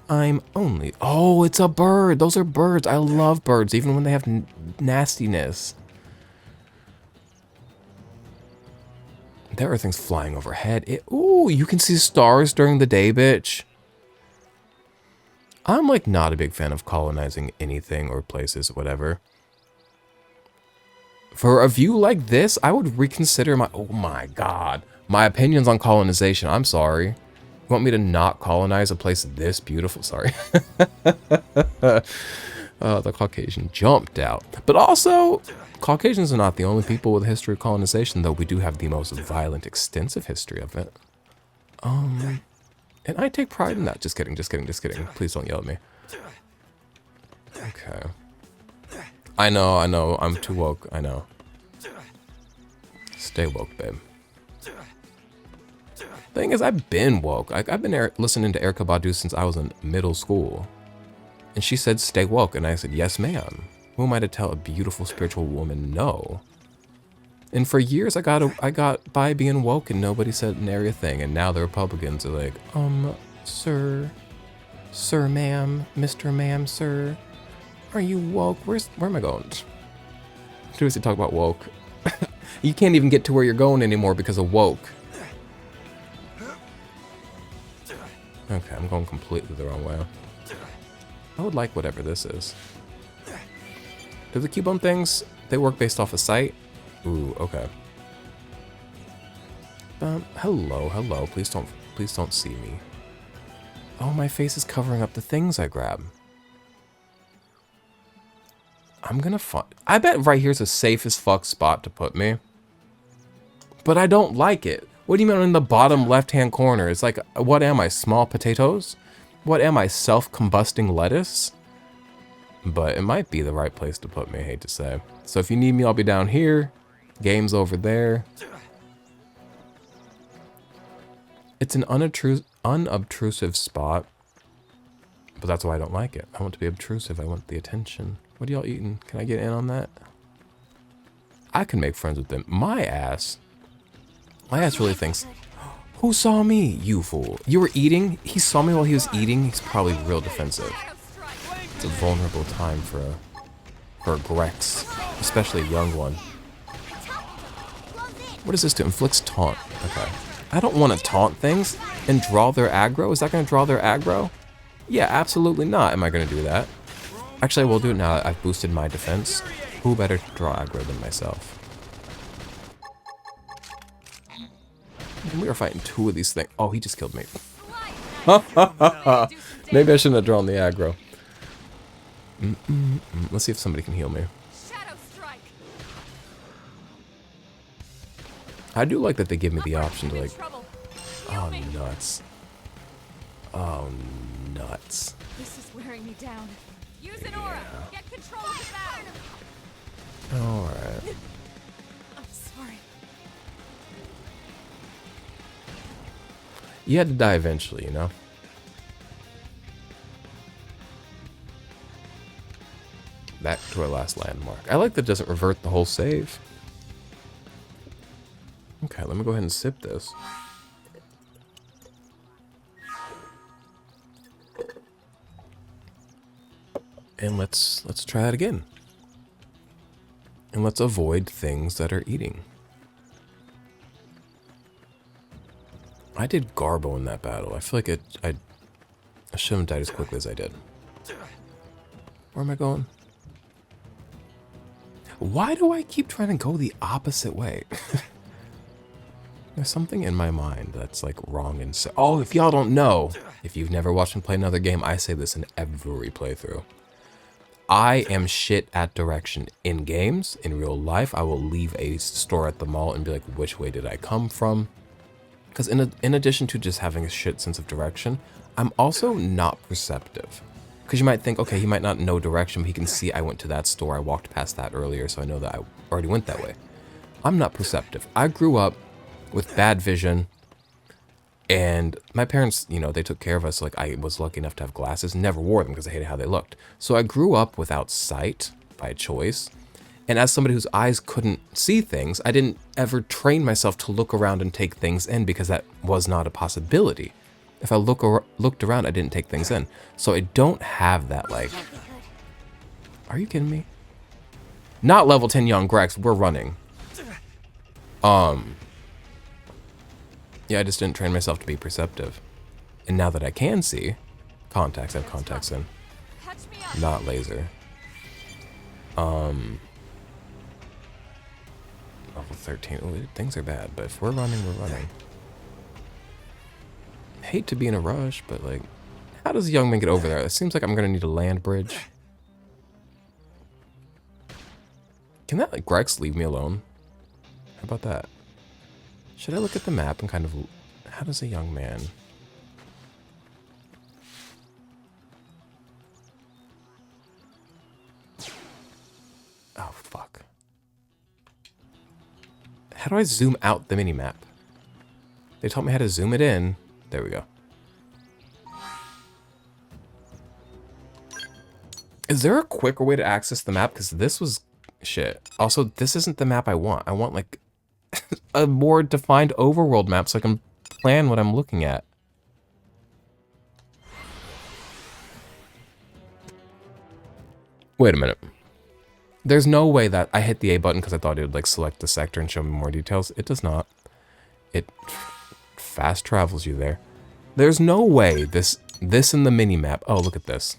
I'm only... Oh, it's a bird. Those are birds. I love birds, even when they have nastiness. There are things flying overhead. Ooh, you can see stars during the day, bitch. I'm like not a big fan of colonizing anything or places, whatever. For a view like this, I would reconsider my... Oh my god. My opinions on colonization. I'm sorry. You want me to not colonize a place this beautiful? Sorry. The Caucasian jumped out. But also, Caucasians are not the only people with a history of colonization, though we do have the most violent, extensive history of it. And I take pride in that. Just kidding, just kidding, just kidding. Please don't yell at me. Okay. I know, I'm too woke, I know. Stay woke, babe. Thing is, I've been woke. I've been listening to Erykah Badu since I was in middle school. And she said, stay woke. And I said, yes, ma'am. Who am I to tell a beautiful spiritual woman no? And for years, I got by being woke and nobody said nary a thing. And now the Republicans are like, sir, ma'am, Mr. Ma'am, sir, are you woke? Where am I going? Seriously, talk about woke. You can't even get to where you're going anymore because of woke. Okay, I'm going completely the wrong way. I would like whatever this is. Do the Cubone things, they work based off of sight? Ooh, okay. Hello. Please don't see me. Oh, my face is covering up the things I grab. I'm gonna find... I bet right here's the safest fuck spot to put me. But I don't like it. What do you mean in the bottom left-hand corner? It's like, what am I, small potatoes? What am I, self-combusting lettuce? But it might be the right place to put me, I hate to say. So if you need me, I'll be down here. Game's over there. It's an unobtrusive spot. But that's why I don't like it. I want to be obtrusive. I want the attention. What are y'all eating? Can I get in on that? I can make friends with them. My ass really thinks, who saw me? You fool. You were eating? He saw me while he was eating? He's probably real defensive. It's a vulnerable time for a Grex, especially a young one. What is this to? Inflicts taunt. Okay. I don't want to taunt things and draw their aggro. Is that going to draw their aggro? Yeah, absolutely not. Am I going to do that? Actually, I will do it now that I've boosted my defense. Who better to draw aggro than myself? And we are fighting two of these things. Oh, he just killed me. Maybe I shouldn't have drawn the aggro. Let's see if somebody can heal me. I do like that they give me the option to like... Oh, nuts. Oh, nuts. This is wearing me down. Use an aura. Get control of the battle. Alright. I'm sorry. You had to die eventually, you know? Back to our last landmark. I like that it doesn't revert the whole save. Okay, let me go ahead and sip this. And let's try that again. And let's avoid things that are eating. I did Garbo in that battle. I feel like I shouldn't have died as quickly as I did. Where am I going? Why do I keep trying to go the opposite way? There's something in my mind that's like wrong and so. Oh, if y'all don't know, if you've never watched me play another game, I say this in every playthrough. I am shit at direction. In games, in real life, I will leave a store at the mall and be like, which way did I come from? Because in addition to just having a shit sense of direction, I'm also not perceptive. Because you might think, okay, he might not know direction, but he can see I went to that store, I walked past that earlier, so I know that I already went that way. I'm not perceptive. I grew up with bad vision, and my parents, you know, they took care of us. Like, I was lucky enough to have glasses, never wore them because I hated how they looked. So I grew up without sight by choice. And as somebody whose eyes couldn't see things, I didn't ever train myself to look around and take things in because that was not a possibility. If I looked around, I didn't take things in. So I don't have that, like... Are you kidding me? Not level 10 young Grex, we're running. Yeah, I just didn't train myself to be perceptive. And now that I can see, contacts, I have contacts in. Not laser. Level 13. Oh, things are bad, but if we're running, we're running. Hate to be in a rush, but like, how does a young man get over there? It seems like I'm gonna need a land bridge. Can that like Grex leave me alone? How about that? Should I look at the map and kind of, how does a young man? Oh, fuck. How do I zoom out the minimap? They taught me how to zoom it in. There we go. Is there a quicker way to access the map? Because this was shit. Also, this isn't the map I want. I want, like, a more defined overworld map so I can plan what I'm looking at. Wait a minute. There's no way that I hit the A button because I thought it would, like, select the sector and show me more details. It does not. It fast travels you there. There's no way this in the mini-map. Oh, look at this.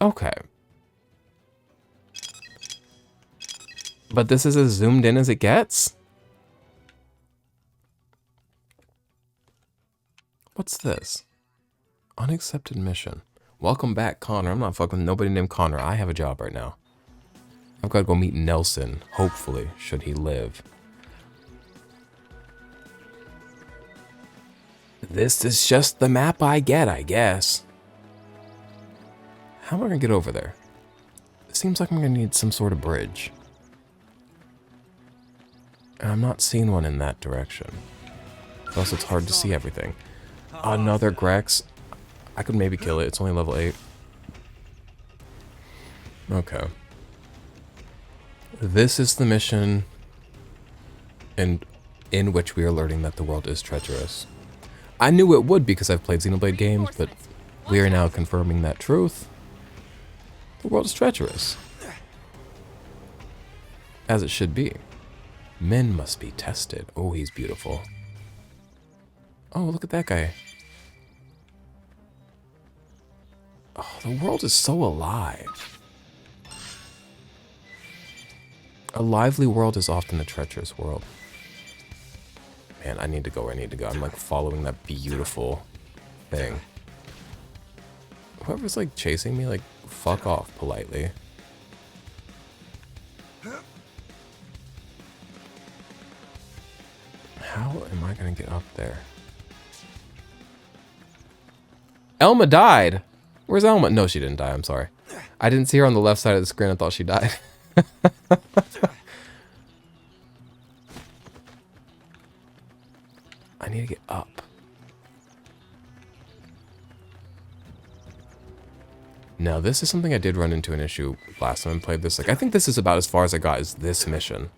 Okay. But this is as zoomed in as it gets? What's this? Unaccepted mission. Welcome back, Connor. I'm not fucking with nobody named Connor. I have a job right now. I've got to go meet Nelson, hopefully, should he live. This is just the map I get, I guess. How am I going to get over there? It seems like I'm going to need some sort of bridge. And I'm not seeing one in that direction. Plus, it's hard to see everything. Another Grex. I could maybe kill it. It's only level 8. Okay. This is the mission in which we are learning that the world is treacherous. I knew it would because I've played Xenoblade games, but we are now confirming that truth. The world is treacherous. As it should be. Men must be tested. Oh, he's beautiful. Oh, look at that guy. Oh, the world is so alive. A lively world is often a treacherous world. Man, I need to go where I need to go. I'm like following that beautiful thing. Whoever's like chasing me, like, fuck off politely. How am I gonna get up there? Elma died! Where's Elma? No, she didn't die, I'm sorry. I didn't see her on the left side of the screen, I thought she died. I need to get up. Now, this is something I did run into an issue last time I played this. Like, I think this is about as far as I got as this mission.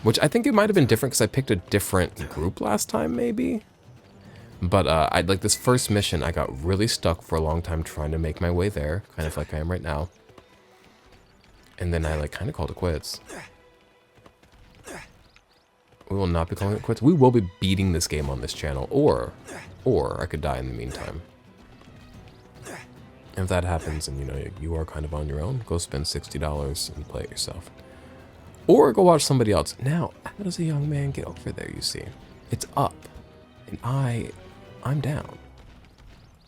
Which I think it might have been different because I picked a different group last time, maybe. But I'd like this first mission, I got really stuck for a long time trying to make my way there, kind of like I am right now. And then I like kind of called it quits. We will not be calling it quits. We will be beating this game on this channel, or I could die in the meantime. If that happens, and you know you are kind of on your own, go spend $60 and play it yourself. Or go watch somebody else. Now, how does a young man get over there, you see? It's up. And I'm down.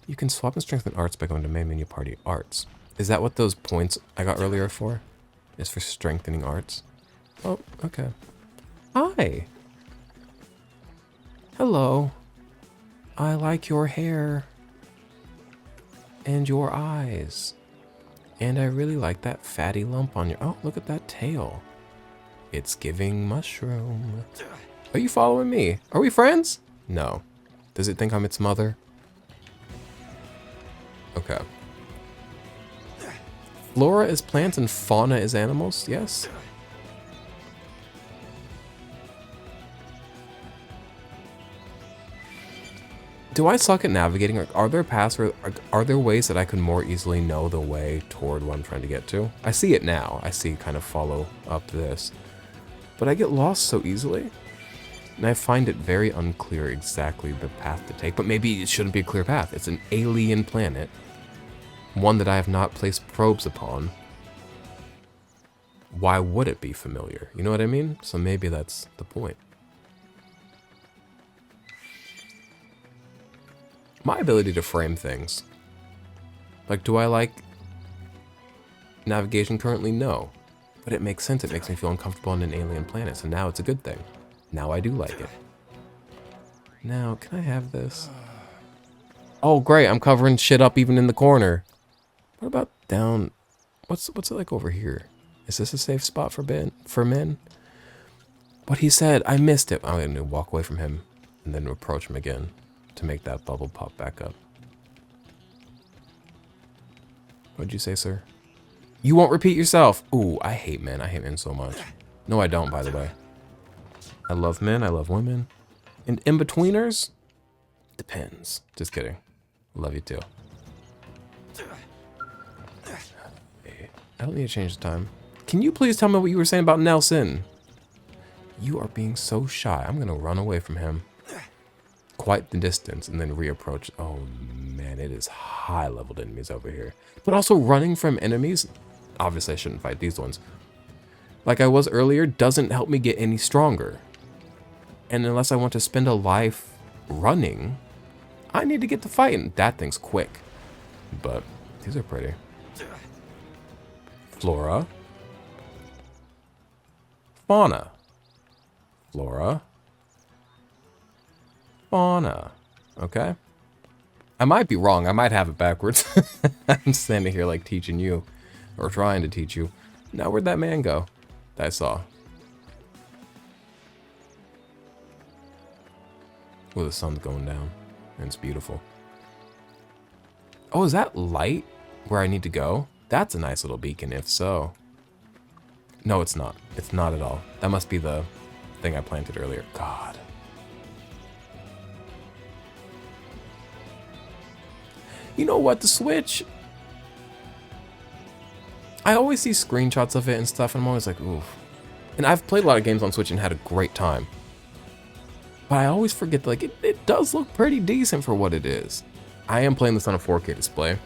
You can swap and strengthen arts by going to main menu party arts. Is that what those points I got earlier for? Is for strengthening arts? Oh, okay. Hi. Hello. I like your hair. And your eyes. And I really like that fatty lump on your... Oh, look at that tail. It's giving mushroom. Are you following me? Are we friends? No. Does it think I'm its mother? Okay. Flora is plants and fauna is animals, yes? Do I suck at navigating? Are there paths where, are there ways that I could more easily know the way toward what I'm trying to get to? I see it now. I see kind of follow up this. But I get lost so easily. And I find it very unclear exactly the path to take. But maybe it shouldn't be a clear path. It's an alien planet. One that I have not placed probes upon. Why would it be familiar? You know what I mean? So maybe that's the point. My ability to frame things. Like, do I like navigation currently? No. But it makes sense. It makes me feel uncomfortable on an alien planet. So now it's a good thing. Now I do like it. Now, can I have this? Oh, great. I'm covering shit up even in the corner. What about down? What's it like over here? Is this a safe spot for men? What he said, I missed it. I'm gonna walk away from him and then approach him again to make that bubble pop back up. What'd you say, sir? You won't repeat yourself. Ooh, I hate men. I hate men so much. No, I don't, by the way. I love men. I love women. And in-betweeners? Depends. Just kidding. Love you too. I don't need to change the time. Can you please tell me what you were saying about Nelson? You are being so shy. I'm going to run away from him. Quite the distance and then reapproach. Oh man, it is high-leveled enemies over here. But also running from enemies. Obviously, I shouldn't fight these ones. Like I was earlier, doesn't help me get any stronger. And unless I want to spend a life running, I need to get to fighting. That thing's quick. But these are pretty. Flora. Fauna. Flora. Fauna. Okay. I might be wrong. I might have it backwards. I'm standing here like teaching you. Or trying to teach you. Now where'd that man go? That I saw. Oh, the sun's going down. And it's beautiful. Oh, is that light where I need to go? That's a nice little beacon, if so. No, it's not. It's not at all. That must be the thing I planted earlier. God. You know what? The Switch... I always see screenshots of it and stuff, and I'm always like, oof. And I've played a lot of games on Switch and had a great time. But I always forget, like, it does look pretty decent for what it is. I am playing this on a 4K display,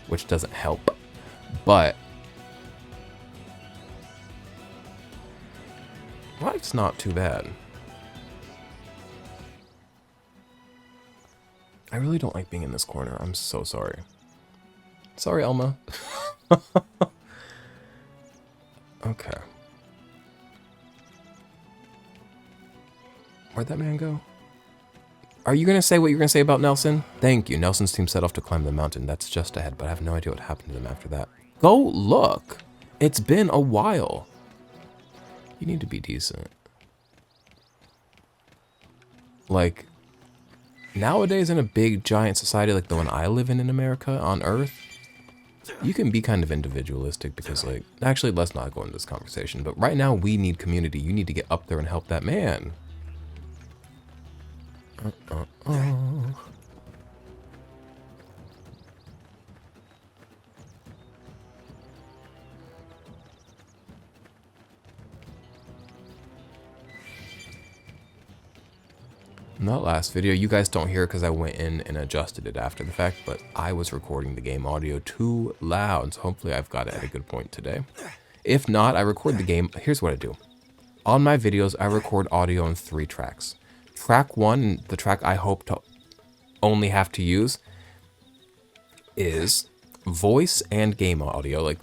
which doesn't help, but life's not too bad. I really don't like being in this corner. I'm so sorry. Sorry, Elma. Okay. Where'd that man go? Are you going to say what you're going to say about Nelson? Thank you. Nelson's team set off to climb the mountain. That's just ahead, but I have no idea what happened to them after that. Go look. It's been a while. You need to be decent. Like, nowadays in a big, giant society like the one I live in America, on Earth, you can be kind of individualistic because, like, actually, let's not go into this conversation, but right now we need community. You need to get up there and help that man. In that last video, you guys don't hear it because I went in and adjusted it after the fact, but I was recording the game audio too loud, so hopefully I've got it at a good point today. If not, I record the game. Here's what I do. On my videos, I record audio in 3 tracks. Track 1, the track I hope to only have to use, is voice and game audio, like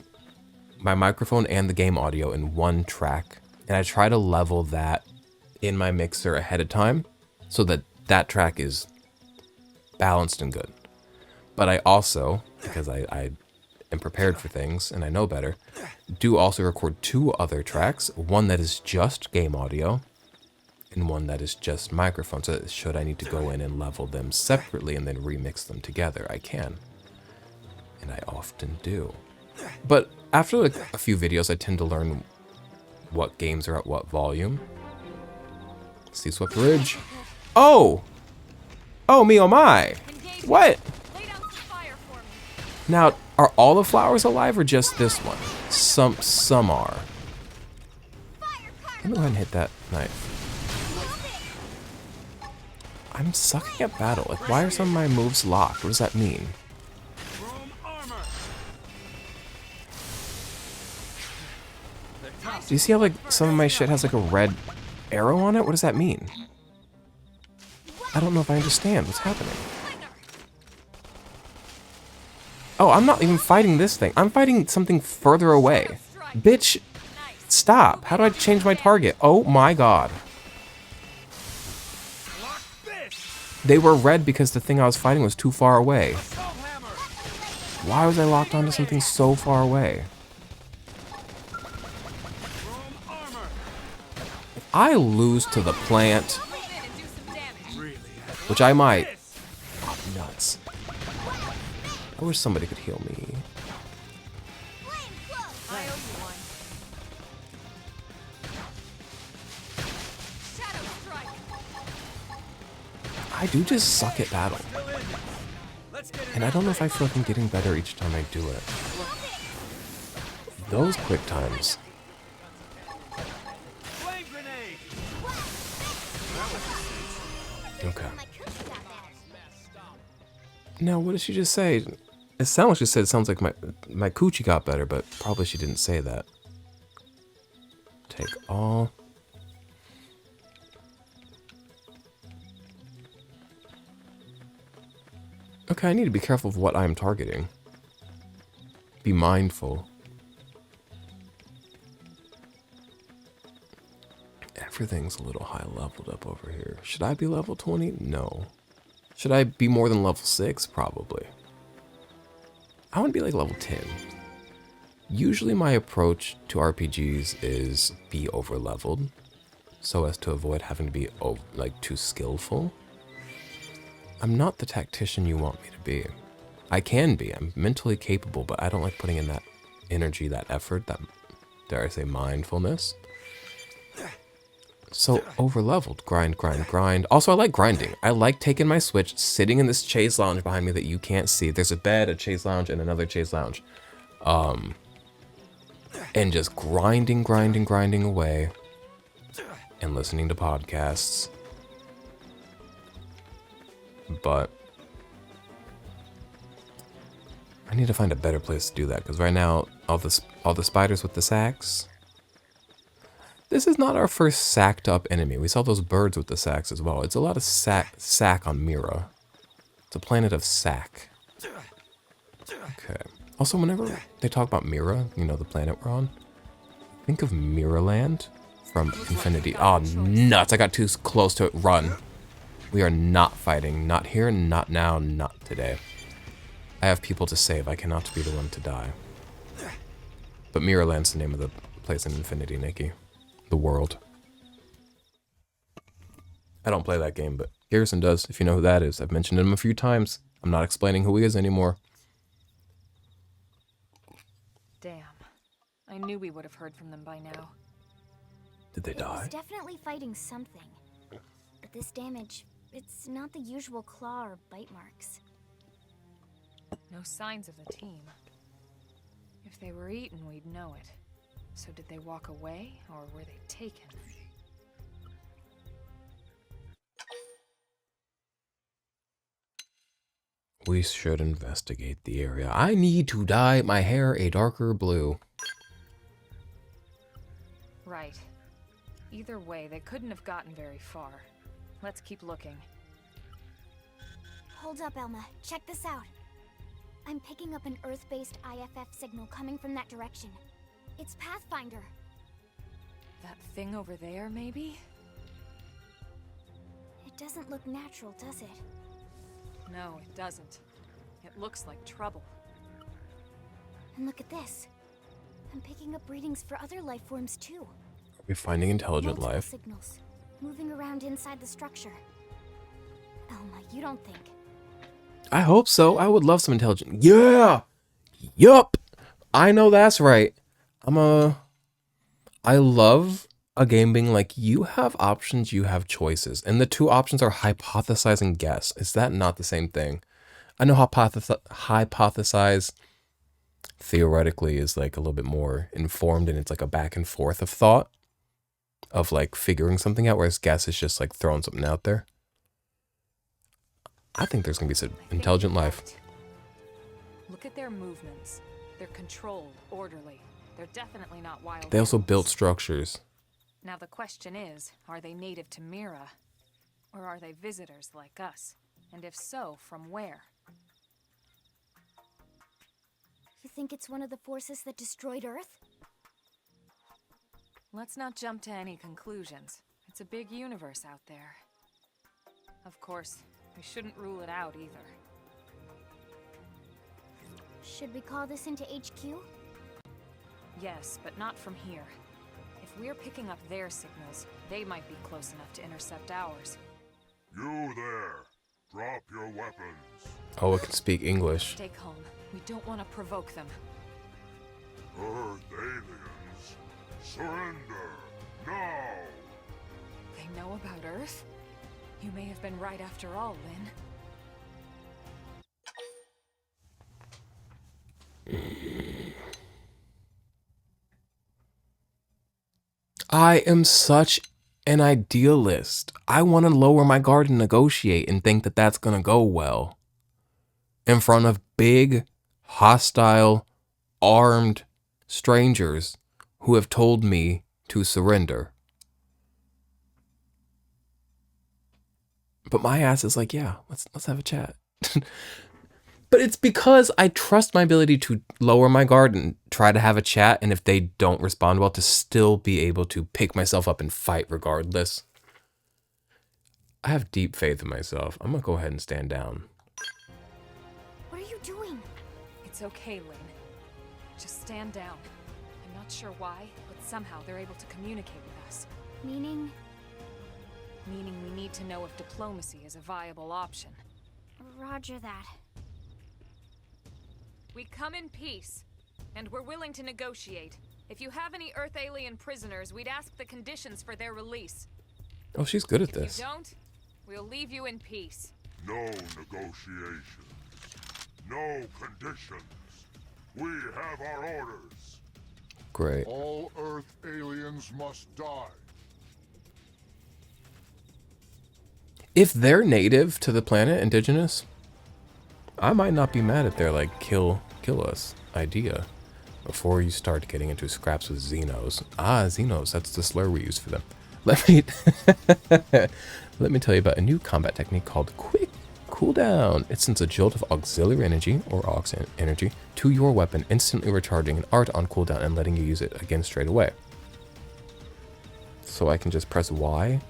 my microphone and the game audio in 1 track. And I try to level that in my mixer ahead of time so that that track is balanced and good. But I also, because I am prepared for things and I know better, do also record 2 other tracks, one that is just game audio and one that is just microphone. So should I need to go in and level them separately and then remix them together, I can. And I often do. But after like a few videos, I tend to learn what games are at what volume. Sea Swept Ridge. Oh! Oh me, oh my! What? Now, are all the flowers alive or just this one? Some are. Let me go ahead and hit that knife. I'm sucking at battle. Like, why are some of my moves locked? What does that mean? Do you see how, like, some of my shit has, like, a red arrow on it? What does that mean? I don't know if I understand what's happening. Oh, I'm not even fighting this thing. I'm fighting something further away. Bitch, stop. How do I change my target? Oh my god. They were red because the thing I was fighting was too far away. Why was I locked onto something so far away? I lose to the plant, which I might. Oh, nuts. I wish somebody could heal me. I owe you one. Shadow strike. I do just suck at battle. And I don't know if I feel like I'm getting better each time I do it. Those quick times. Okay. Now, what did she just say? It sounds like she said it sounds like my coochie got better, but probably she didn't say that. Take all. Okay, I need to be careful of what I'm targeting. Be mindful. Everything's a little high leveled up over here. Should I be level 20? No. Should I be more than level 6? Probably. I want to be like level 10. Usually my approach to RPGs is be over leveled, so as to avoid having to be like too skillful. I'm not the tactician you want me to be. I can be. I'm mentally capable, but I don't like putting in that energy, that effort, that, dare I say, mindfulness. So over-leveled. Grind, grind, grind. Also, I like grinding. I like taking my Switch, sitting in this chase lounge behind me that you can't see. There's a bed, a chase lounge, and another chase lounge. And just grinding, grinding, grinding away. And listening to podcasts. But I need to find a better place to do that, because right now, all the spiders with the sacks. This is not our first sacked up enemy. We saw those birds with the sacks as well. It's a lot of sack on Mira. It's a planet of sack. Okay. Also, whenever they talk about Mira, you know, the planet we're on, think of Miraland from Infinity. Oh, nuts. I got too close to it. Run. We are not fighting. Not here, not now, not today. I have people to save. I cannot be the one to die. But Miraland's the name of the place in Infinity, Nikki. The world. I don't play that game, but Garrison does, if you know who that is. I've mentioned him a few times. I'm not explaining who he is anymore. Damn. I knew we would have heard from them by now. Did they die? It's definitely fighting something. But this damage, it's not the usual claw or bite marks. No signs of the team. If they were eaten, we'd know it. So did they walk away, or were they taken? We should investigate the area. I need to dye my hair a darker blue. Right. Either way, they couldn't have gotten very far. Let's keep looking. Hold up, Elma. Check this out. I'm picking up an Earth-based IFF signal coming from that direction. It's Pathfinder. That thing over there, maybe? It doesn't look natural, does it? No, it doesn't. It looks like trouble. And look at this. I'm picking up readings for other life forms too. Are we finding intelligent Multiple life? signals moving around inside the structure. Elma, you don't think? I hope so. I would love some intelligent. Yeah! Yup! I know that's right. I love a game being like, you have options, you have choices. And the two options are hypothesize and guess. Is that not the same thing? I know hypothesize theoretically is like a little bit more informed, and it's like a back and forth of thought of like figuring something out, whereas guess is just like throwing something out there. I think there's gonna be some intelligent life. Look at their movements. They're controlled, orderly. They're definitely not wild. They also animals. built structures. Now the question is, are they native to Mira? Or are they visitors like us? And if so, from where? You think it's one of the forces that destroyed Earth? Let's not jump to any conclusions. It's a big universe out there. Of course, we shouldn't rule it out either. Should we call this into HQ? Yes, but not from here. If If we're picking up their signals, they might be close enough to intercept ours. You there. Drop your weapons. Oh, it can speak English. Stay calm. We don't want to provoke them. Earth aliens, surrender now. They know about Earth? You may have been right after all, Lynn. I am such an idealist. I want to lower my guard and negotiate and think that that's going to go well. In front of big, hostile, armed strangers who have told me to surrender. But my ass is like, yeah, let's have a chat. But it's because I trust my ability to lower my guard and try to have a chat, and if they don't respond well, to still be able to pick myself up and fight regardless. I have deep faith in myself. I'm gonna go ahead and stand down. What are you doing? It's okay, Lynn. Just stand down. I'm not sure why, but somehow they're able to communicate with us. Meaning? Meaning we need to know if diplomacy is a viable option. Roger that. We come in peace, and we're willing to negotiate. If you have any Earth alien prisoners, we'd ask the conditions for their release. Oh, she's good at If this. you don't, we'll leave you in peace. No negotiations. No conditions. We have our orders. Great. All Earth aliens must die. If they're native to the planet, indigenous, I might not be mad at their like kill us idea before you start getting into scraps with Xenos. Xenos, that's the slur we use for them. Let me tell you about a new combat technique called quick cooldown. It sends a jolt of auxiliary energy or aux energy to your weapon, instantly recharging an art on cooldown and letting you use it again straight away. So I can just press Y.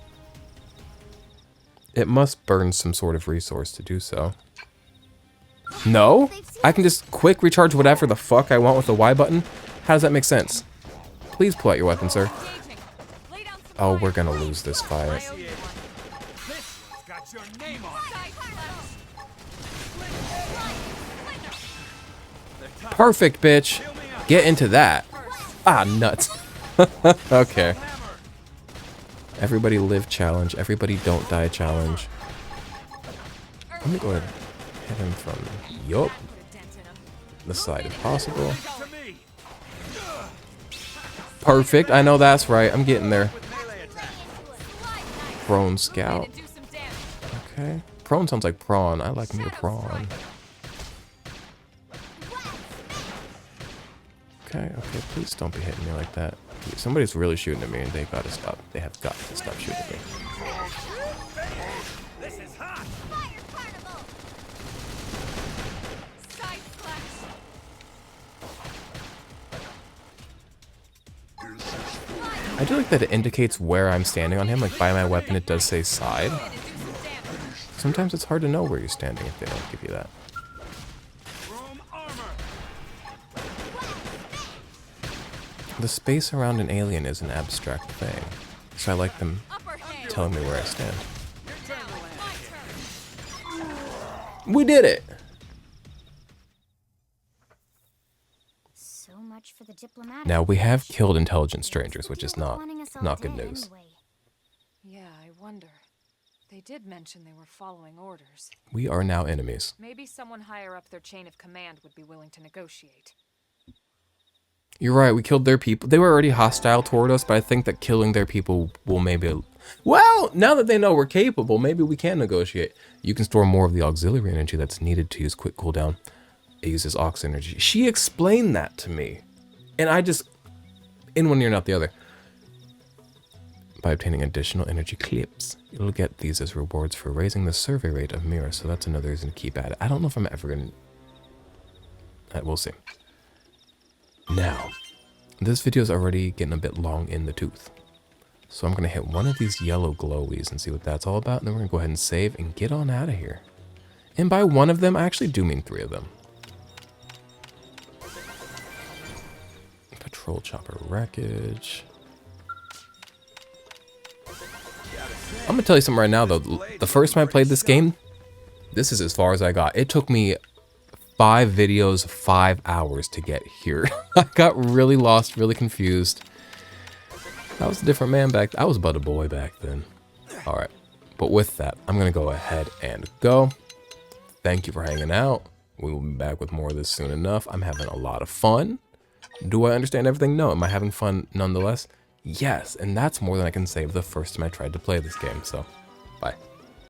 It must burn some sort of resource to do so. No? I can just quick recharge whatever the fuck I want with the Y button? How does that make sense? Please pull out your weapon, sir. Oh, we're gonna lose this fight. Perfect, bitch. Get into that. Ah, nuts. Okay. Everybody live challenge. Everybody don't die challenge. Let me go ahead and hit him from the side if possible. Perfect. I know that's right. I'm getting there. Prone scout. Okay. Prone sounds like prawn. I like me a prawn. Okay, please don't be hitting me like that. Somebody's really shooting at me and they gotta stop. They have got to stop shooting at me. This is hot. Fire carnival! Side slash. I do like that it indicates where I'm standing on him. Like by my weapon it does say side. Sometimes it's hard to know where you're standing if they don't give you that. The space around an alien is an abstract thing, so I like them telling me where I stand. We did it! So much for the diplomatic. Now, we have killed intelligent strangers, which is not good news. Yeah, I wonder. They did mention they were following orders. We are now enemies. Maybe someone higher up their chain of command would be willing to negotiate. You're right, we killed their people. They were already hostile toward us, but I think that killing their people will maybe... Well, now that they know we're capable, maybe we can negotiate. You can store more of the auxiliary energy that's needed to use quick cooldown. It uses aux energy. She explained that to me. And I just... in one ear, not the other. By obtaining additional energy clips, you'll get these as rewards for raising the survey rate of Mira, so that's another reason to keep at it. I don't know if I'm ever going to... we'll see. Now, this video is already getting a bit long in the tooth. So I'm going to hit one of these yellow glowies and see what that's all about. And then we're going to go ahead and save and get on out of here. And by one of them, I actually do mean 3 of them. Patrol chopper wreckage. I'm gonna tell you something right now though. The first time I played this game, this is as far as I got. It took me 5 videos, 5 hours to get here. I got really lost, really confused. I was a different man back then. I was but a boy back then. Alright, but with that, I'm gonna go ahead and go. Thank you for hanging out. We will be back with more of this soon enough. I'm having a lot of fun. Do I understand everything? No. Am I having fun nonetheless? Yes, and that's more than I can say of the first time I tried to play this game, so bye.